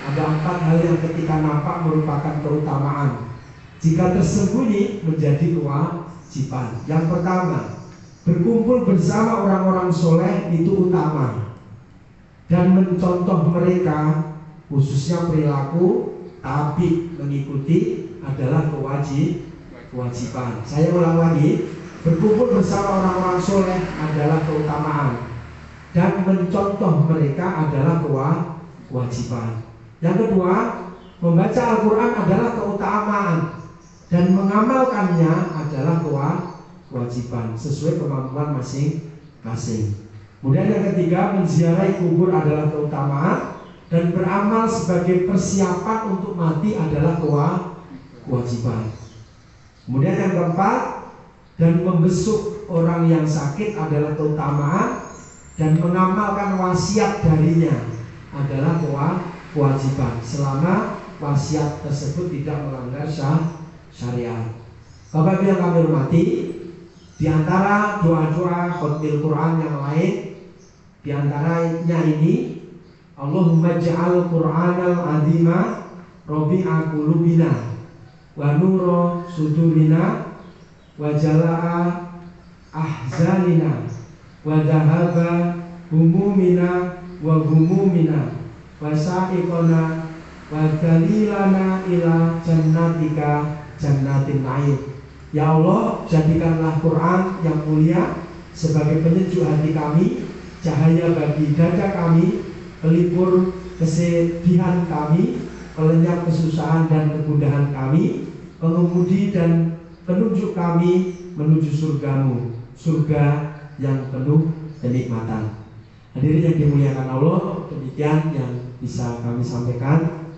Ada 4 hal yang ketika nampak merupakan keutamaan, jika tersembunyi menjadi kewajiban. Yang pertama, berkumpul bersama orang-orang soleh itu utama, dan mencontoh mereka khususnya perilaku tabi mengikuti adalah kewajiban. Saya ulang lagi, berkumpul bersama orang-orang soleh adalah keutamaan, dan mencontoh mereka adalah kewajiban. Yang kedua, membaca Al-Quran adalah keutamaan, dan mengamalkannya adalah kewajiban sesuai kemampuan masing-masing. Kemudian yang ketiga, menziarahi kubur adalah keutamaan, dan beramal sebagai persiapan untuk mati adalah kewajiban. Kemudian yang keempat, dan membesuk orang yang sakit adalah keutamaan, dan mengamalkan wasiat darinya adalah kewajiban selama wasiat tersebut tidak melanggar syariat. Bapak Ibu yang kami hormati, Di antara doa-doa khatmil Quran yang lain, di antaranya ini, Allahumma ja'al Qur'anal azima rabi'a qulubina wa nura sudurina wa jala'a ahzanina wa dhahaba humumina wa humumina wa sa'iqana wa dalilana ila jannatika jannatin na'im. Ya Allah, jadikanlah Quran yang mulia sebagai penyejuk hati kami, cahaya bagi dada kami, pelipur kesedihan kami, pelenyap kesusahan dan kegundahan kami, pengemudi dan penunjuk kami menuju surgamu, surga yang penuh kenikmatan. Hadirin yang dimuliakan Allah, demikian yang bisa kami sampaikan.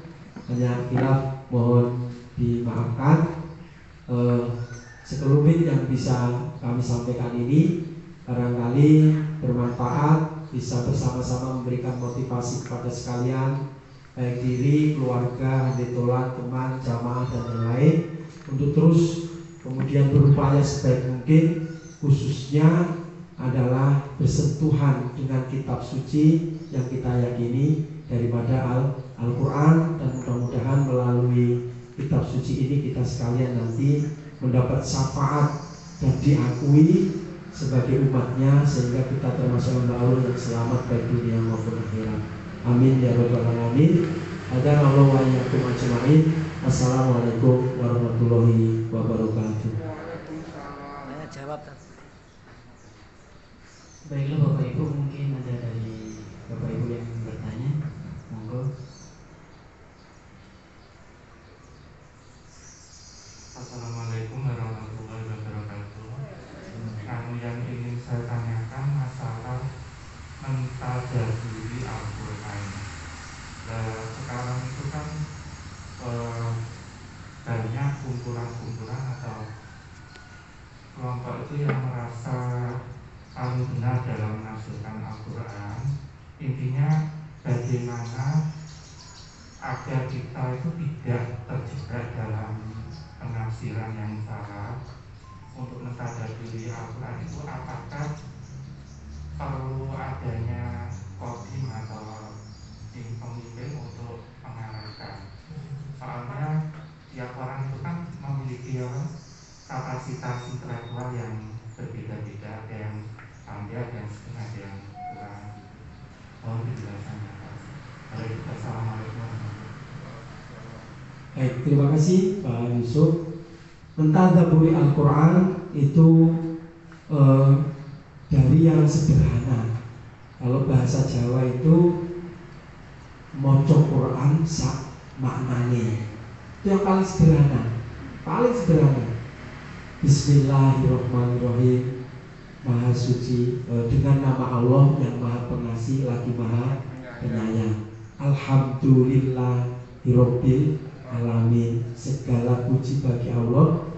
Hanya khilaf mohon dimaafkan. Sekelumit yang bisa kami sampaikan ini barangkali bermanfaat, bisa bersama-sama memberikan motivasi kepada sekalian, baik diri, keluarga, handetolan, teman, jamaah dan yang lain, untuk terus kemudian berupaya sebaik mungkin, khususnya adalah bersentuhan dengan kitab suci yang kita yakini daripada Al-Quran, dan mudah-mudahan melalui kitab suci ini kita sekalian nanti mendapat syafaat dan diakui sebagai umatnya, sehingga kita termasuk Allah yang selamat baik dunia maupun akhirat. Amin ya rabbal alamin. Adana Allah wa iyyakum ajma'in. Assalamualaikum warahmatullahi wabarakatuh. Jawab. Baiklah Bapak Ibu, mungkin ada dari Bapak Ibu yang bertanya, monggo. Assalamualaikum warahmatullahi wabarakatuh. Yang ingin saya tanyakan masalah mentadaburi Al-Quran. Sekarang itu kan banyak kumpulan-kumpulan atau kelompok itu yang merasa paling benar dalam menafsirkan Al-Quran. Intinya bagaimana agar kita itu tidak terjebak dalam penafsiran yang salah. Untuk mentadaburi Al-Quran itu apakah perlu adanya kodim atau tim pemimpin untuk mengarahkan? Soalnya tiap orang itu kan memiliki kapasitas intelektual yang berbeda-beda, ada yang pandai, ada yang setengah, ada yang kurang. Mohon penjelasannya. Assalamualaikum. Baik, terima kasih Pak Yusuf. Mentadaburi Al-Quran itu dari yang sederhana. Kalau bahasa Jawa itu maca Quran sak maknane. Itu yang paling sederhana. Paling sederhana. Bismillahirrahmanirrahim. Maha suci, dengan nama Allah yang Maha Pengasih lagi Maha Penyayang. Alhamdulillahirabbil alamin. Segala puji bagi Allah,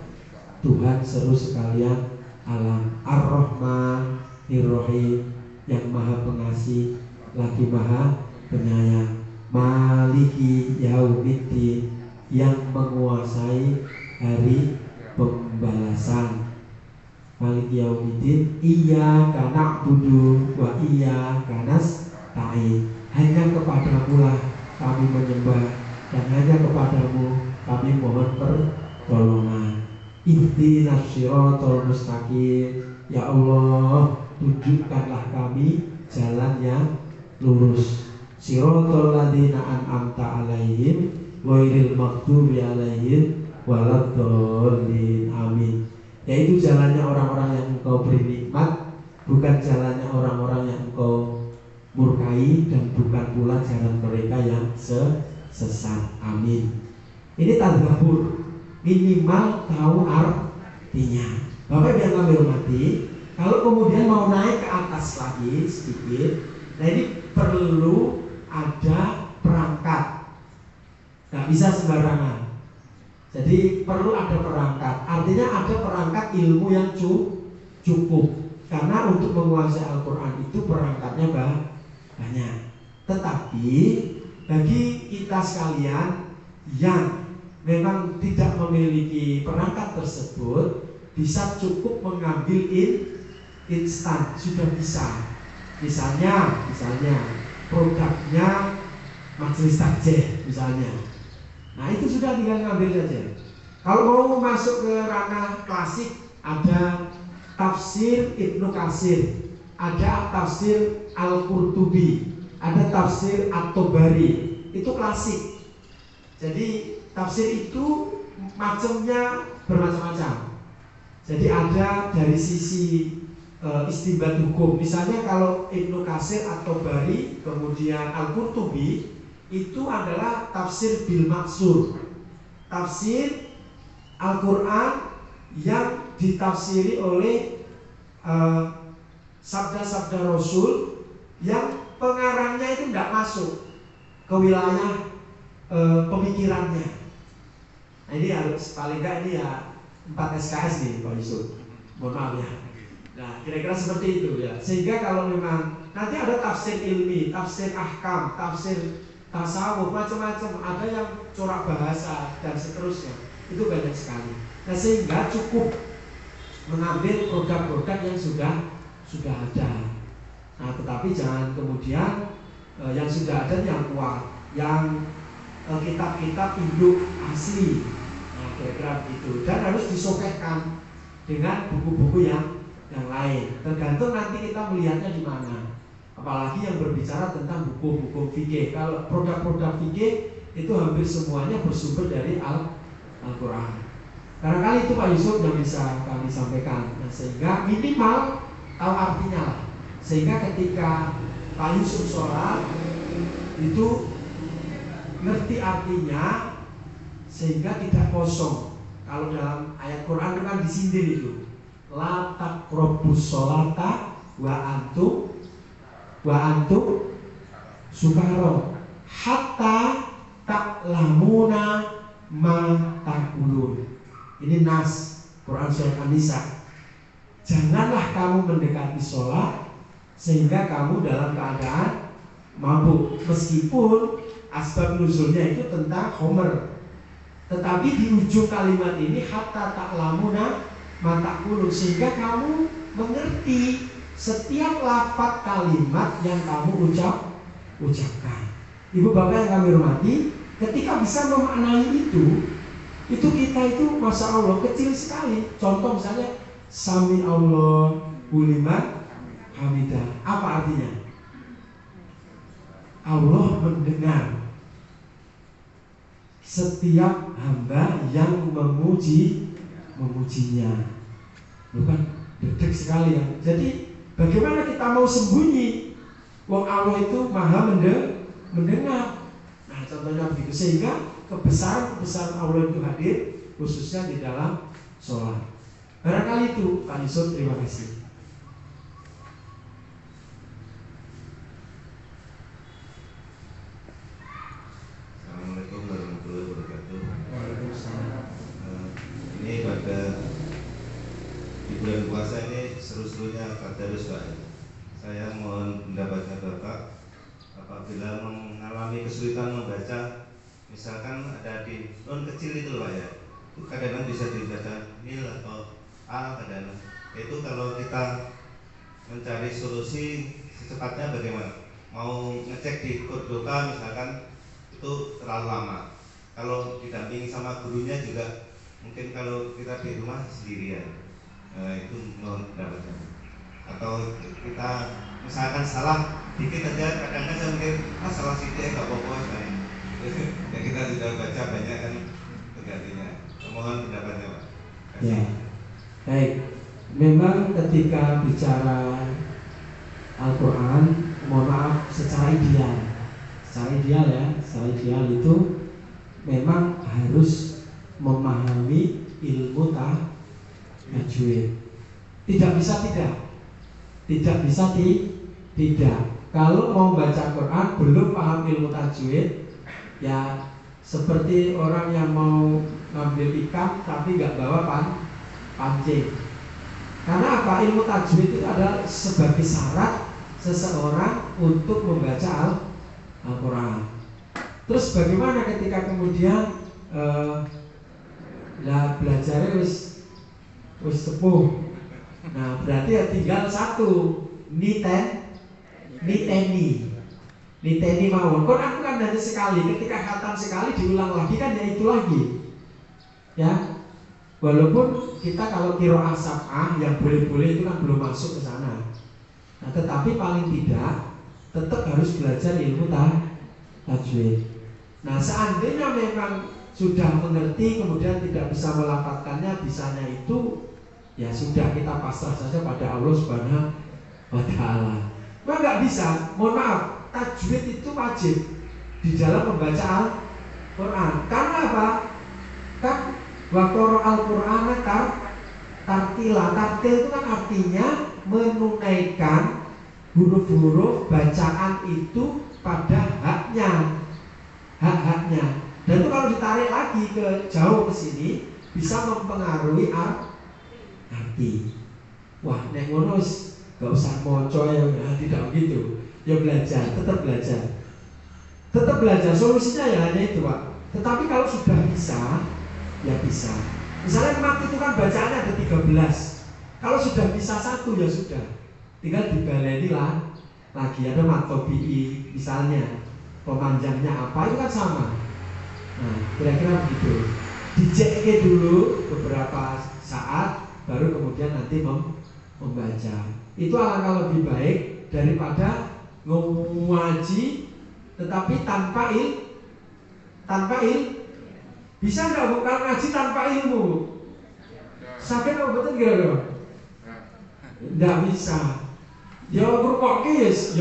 Tuhan seru sekalian alam. Ar-Rahmanir-Rahim, yang Maha Pengasih lagi Maha Penyayang. Maliki yaumiddin, yang menguasai hari pembalasan. Maliki yaumiddin, iyyaka na'budu wa iyyaka nasta'in. Hanya kepadamu lah kami menyembah, dan hanya kepadamu kami mohon pertolongan. Ihdinas siratal mustaqim. Ya Allah, tunjukkanlah kami jalan yang lurus. Siratal ladzina an'amta alaihim ghairil maghdubi alaihim waladdallin. Amin. Yaitu jalannya orang-orang yang Engkau beri nikmat, bukan jalannya orang-orang yang Engkau murkai, dan bukan pula jalan mereka yang sesat. Amin. Ini tadabbur, minimal tahu artinya. Bapak yang kami hormati, kalau kemudian mau naik ke atas lagi sedikit, nah ini perlu ada perangkat. Nggak bisa sembarangan. Jadi perlu ada perangkat. Artinya ada perangkat ilmu yang cukup. Karena untuk menguasai Al-Quran itu perangkatnya banyak. Tetapi bagi kita sekalian yang memang tidak memiliki perangkat tersebut, bisa cukup mengambil instan, sudah bisa. Misalnya produknya majelis takjih misalnya. Nah itu sudah tinggal ngambil saja. Kalau mau masuk ke ranah klasik, ada tafsir Ibnu Katsir, ada tafsir Al-Qurtubi, ada tafsir At-Tabari. Itu klasik. Jadi tafsir itu macamnya bermacam-macam. Jadi ada dari sisi istinbat hukum. Misalnya kalau Ibnu Katsir atau Bari, kemudian Al-Qurtubi, itu adalah tafsir bil maksur. Tafsir Al-Quran yang ditafsiri oleh sabda-sabda Rasul yang pengarangnya itu tidak masuk ke wilayah pemikirannya. Nah ini harus paling nggak ini ya 4 SKS nih Pak Yusuf. Mohon maaf ya. Nah, kira-kira seperti itu ya. Sehingga kalau memang nanti ada tafsir ilmi, tafsir ahkam, tafsir tasawuf, macam-macam. Ada yang corak bahasa dan seterusnya. Itu banyak sekali. Nah, sehingga cukup mengambil produk-produk yang sudah ada. Nah, tetapi jangan kemudian yang sudah ada yang kuat, yang kitab-kitab induk asli. Nah, kira-kira begitu. Dan harus disokehkan dengan buku-buku yang lain. Tergantung nanti kita melihatnya di mana. Apalagi yang berbicara tentang buku-buku fikih. Kalau produk-produk fikih itu hampir semuanya bersumber dari Al-Quran. Barangkali itu Pak Yusuf yang bisa kami sampaikan. Nah, sehingga minimal tahu artinya lah. Sehingga ketika Pak Yusuf sholat itu ngerti artinya, sehingga tidak kosong. Kalau dalam ayat Quran itu kan disindir itu, la taqrabus sholata wa antum sukara hatta ta'lamuna ma taqulun. Ini nas Quran surat An-Nisa. Janganlah kamu mendekati sholat sehingga kamu dalam keadaan mabuk. Meskipun asbab nuzulnya itu tentang Homer, tetapi di ujung kalimat ini hatta ta'lamuna ma taqulun, sehingga kamu mengerti setiap lafaz kalimat yang kamu ucapkan. Ibu bapak yang kami hormati, ketika bisa memaknai itu kita itu masya Allah kecil sekali. Contoh misalnya Sami Allahu liman hamidah. Apa artinya? Allah mendengar setiap hamba yang memujinya. Bukan dedek sekali ya. Jadi bagaimana kita mau sembunyi? Wong Allah itu maha mendengar. Nah contohnya begitu. Sehingga kebesaran Allah itu hadir khususnya di dalam sholat. Barangkali itu Pak Yusuf, terima kasih. Assalamualaikum warahmatullahi wabarakatuh. Waalaikumsalam. Ini pada di bulan puasa ini seru-serunya tadarus Pak. Saya mohon pendapatnya Bapak, apabila mengalami kesulitan membaca, misalkan ada di non kecil itu Pak ya, itu kadang-kadang bisa dibaca nil atau a kadang-kadang. Itu kalau kita mencari solusi secepatnya bagaimana? Mau ngecek di Qurdoka misalkan itu terlalu lama. Kalau didampingi sama gurunya juga mungkin kalau kita di rumah sendirian, itu mohon pendapatnya. Atau kita misalkan salah dikit aja, kadang-kadang saya mikir salah sidik nggak apa-apa saya. Ya kita sudah baca banyak kan tergantinya. Mohon pendapatnya Pak. Ya, baik. Memang ketika bicara Al-Quran, mohon maaf secara ideal itu memang harus memahami ilmu tajwid. Tidak bisa tidak. Kalau mau baca Quran belum paham ilmu tajwid, ya seperti orang yang mau ngambil ikan tapi nggak bawa pancing. Karena apa? Ilmu tajwid itu adalah sebagai syarat seseorang untuk membaca Al-Quran. Terus bagaimana ketika kemudian belajarnya wis sepuh. Nah, berarti ya tinggal satu, niteni mawon. Quran kan hanya sekali, ketika khatam sekali diulang lagi kan ya itu lagi. Ya. Walaupun kita kalau qiraah sab'ah yang boleh-boleh itu kan belum masuk ke sana. Nah, tetapi paling tidak tetap harus belajar ilmu tajwid. Nah, seandainya memang sudah mengerti kemudian tidak bisa melafalkannya, bisanya itu ya sudah, kita pasrah saja pada Allah Subhanahu wa taala. Nggak bisa, mohon maaf, tajwid itu wajib di dalam membaca Al-Quran. Karena apa? Kan waqara Al-Quran tartila. Tartil itu kan artinya menunaikan huruf-huruf bacaan itu pada haknya. Dan itu kalau ditarik lagi ke jauh ke sini bisa mempengaruhi arti. Wah, nek ngono gak usah moco ya, tidak begitu. Ya belajar, tetap belajar. Solusinya ya hanya itu, Pak. Tetapi kalau sudah bisa, ya bisa. Misalnya mat itu kan bacaannya ada 13. Kalau sudah bisa satu ya sudah, tinggal dibaleni lah lagi. Ada mat tobi'i misalnya, pemanjangnya apa itu kan sama. Nah, kira-kira begitu. Dicek dulu beberapa saat, baru kemudian nanti membaca. Itu alangkah lebih baik daripada ngaji tetapi tanpa bisa nggak Bu kalau ngaji tanpa ilmu? Sakit apa betul kira-kira? Nggak bisa. Ya berkokis,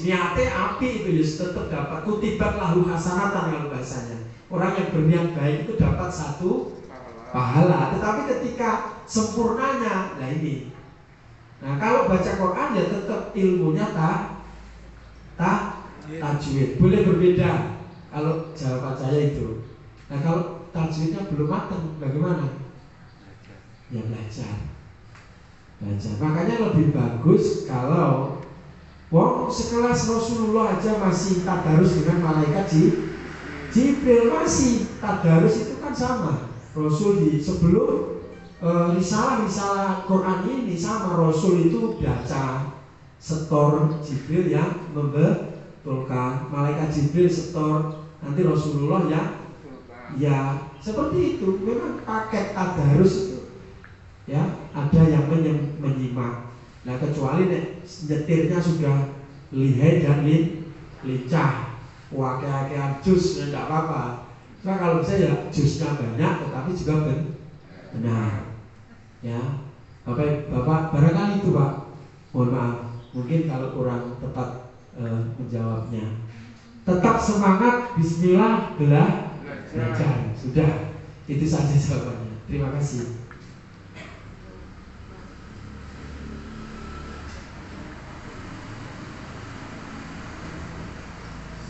niatnya api itu ya tetap dapat kutibat lahu hasanatan kalau bahasanya. Orang yang berniat baik itu dapat satu pahala. Tetapi ketika sempurnanya, nah ini. Nah kalau baca Quran ya tetap ilmunya tajwid. Boleh berbeda kalau jawaban saya itu. Nah kalau tajwidnya belum matang, bagaimana? Ya belajar. Makanya lebih bagus kalau sekelas Rasulullah aja masih tadarus dengan malaikat Jibril, masih tadarus itu kan sama. Rasul sebelum risalah Quran ini sama, Rasul itu baca, setor, Jibril yang membetulkan, malaikat Jibril setor, nanti Rasulullah ya seperti itu. Memang paket tadarus itu ya ada yang menyimak. Nah kecuali nyetirnya sudah lihai dan lincah, wakil jus ya tidak apa-apa. Nah kalau saya jusnya banyak tetapi juga benar. Ya Bapak barangkali itu Pak, mohon maaf mungkin kalau kurang tepat menjawabnya. Tetap semangat, bismillah, belajar. Sudah, itu saja jawabannya. Terima kasih.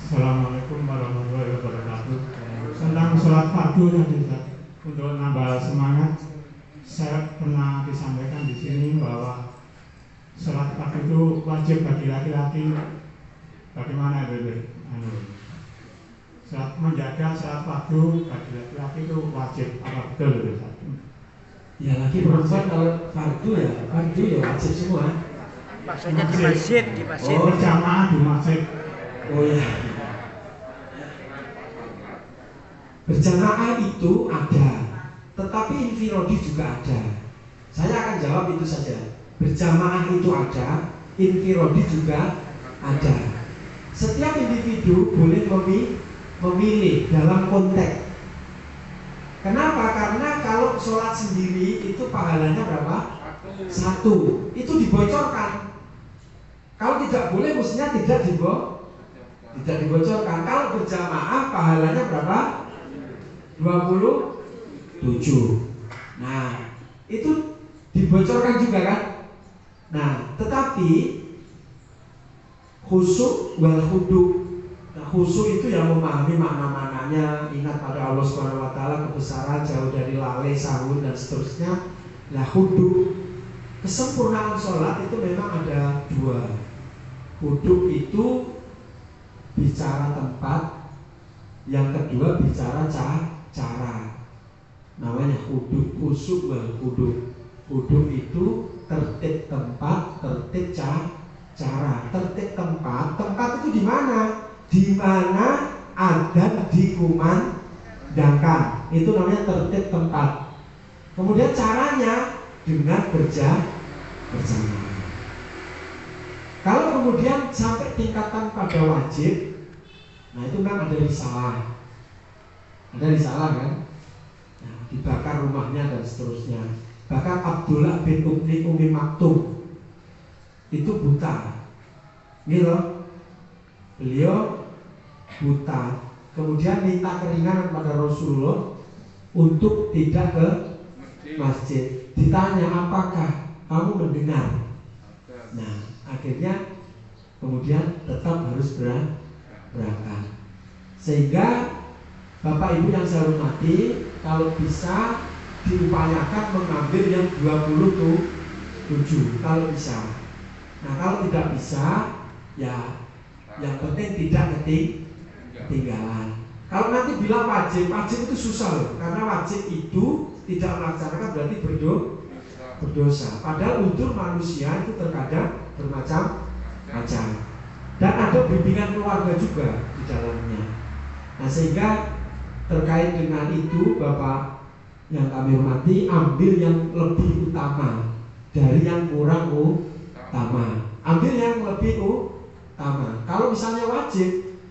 Assalamualaikum warahmatullahi wabarakatuh. Tentang sholat fardu tadi, untuk nambah semangat, saya pernah disampaikan di sini bahwa sholat fardu itu wajib bagi laki-laki. Bagaimana itu? Menjaga sholat fardu bagi laki-laki itu wajib, apa betul itu? Ya laki perempuan kalau fardu ya wajib semua. Maksudnya di masjid. Oh, berjamaah di masjid. Oh ya. Berjamaah itu ada, tetapi infirodi juga ada. Saya akan jawab itu saja. Berjamaah itu ada, infirodi juga ada. Setiap individu boleh memilih dalam konteks. Kenapa? Karena kalau sholat sendiri itu pahalanya berapa? 1. Itu dibocorkan. Kalau tidak boleh, mestinya tidak dibocorkan. Kalau berjamaah pahalanya berapa? 27. Nah, itu dibocorkan juga kan? Nah, tetapi khusyuk wal khudu. Nah, khusyuk itu yang memahami makna-maknanya, ingat pada Allah Subhanahu wa taala, kebesaran, jauh dari lalai, sahur dan seterusnya. Nah, khudu, kesempurnaan sholat itu memang ada 2. Khudu itu bicara tempat, yang kedua bicara cara. Namanya khusyuk wal khudu. Wudhu itu tertib tempat, tertib cara. Tertib tempat itu di mana? Di mana ada dikumandangkan. Itu namanya tertib tempat. Kemudian caranya dengan berjamaah. Kalau kemudian sampai tingkatan pada wajib, nah itu kan ada risalah. Ada risalah kan? Nah, dibakar rumahnya dan seterusnya. Bahkan Abdullah bin Umi Maktum itu buta, gitu. Beliau buta, kemudian minta keringanan pada Rasulullah untuk tidak ke masjid. Ditanya, apakah kamu mendengar? Nah, akhirnya kemudian tetap harus berangkat. Sehingga Bapak Ibu yang saya hormati, kalau bisa diupayakan mengambil yang 27 kalau bisa. Nah, kalau tidak bisa, ya yang penting tidak ketinggalan. Kalau nanti bilang wajib itu susah loh, karena wajib itu tidak melaksanakan berarti berdosa. Padahal unsur manusia itu terkadang bermacam-macam. Dan ada bimbingan keluarga juga di dalamnya. Nah, sehingga terkait dengan itu, Bapak yang kami hormati, ambil yang lebih utama dari yang kurang utama. Ambil yang lebih utama. Kalau misalnya wajib,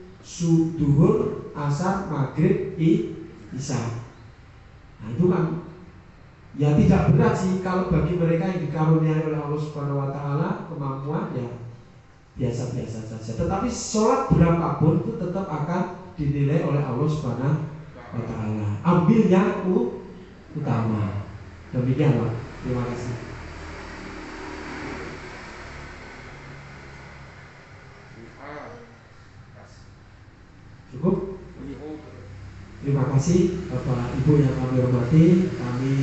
duhur, asar, maghrib, isya. Nah, itu kan ya tidak berat sih kalau bagi mereka yang dikaruniai oleh Allah Subhanahu wa taala kemampuan ya biasa-biasa saja. Tetapi sholat berapapun itu tetap akan dinilai oleh Allah Subhanahu wa taala. Ambil yang utama. Demikian Pak. Terima kasih. Cukup? Terima kasih Bapak Ibu yang kami hormati. Kami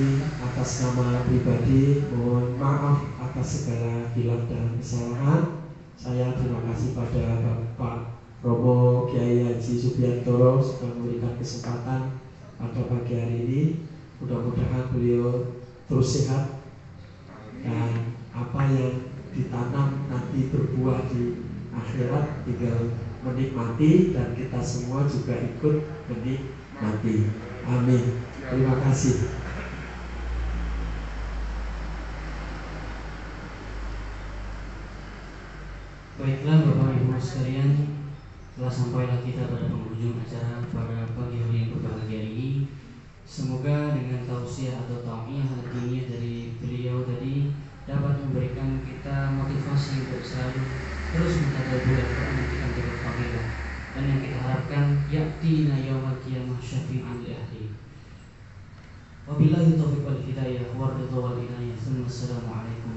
atas nama pribadi mohon maaf atas segala khilaf dan kesalahan. Saya terima kasih pada Bapak Romo Kiai Haji Subiantoro sudah memberikan kesempatan pada pagi hari ini. Mudah-mudahan beliau terus sehat dan apa yang ditanam nanti berbuah di akhirat, tinggal menikmati dan kita semua juga ikut menikmati. Amin. Terima kasih. Baiklah Bapak Ibu sekalian, telah sampailah kita pada penghujung acara pada pagi hari yang berbahagia ini. Semoga dengan tausiah atau tauhiyah hatinya dari beliau tadi dapat memberikan kita motivasi untuk selalu terus mentadabbur Al-Quran dan kita menjaga fadilah, dan yang kita harapkan ya'tina yaumal qiyamah syafi'an li ahli. Wabillahi taufiq wal hidayah wa ridha wal inayah. Assalamualaikum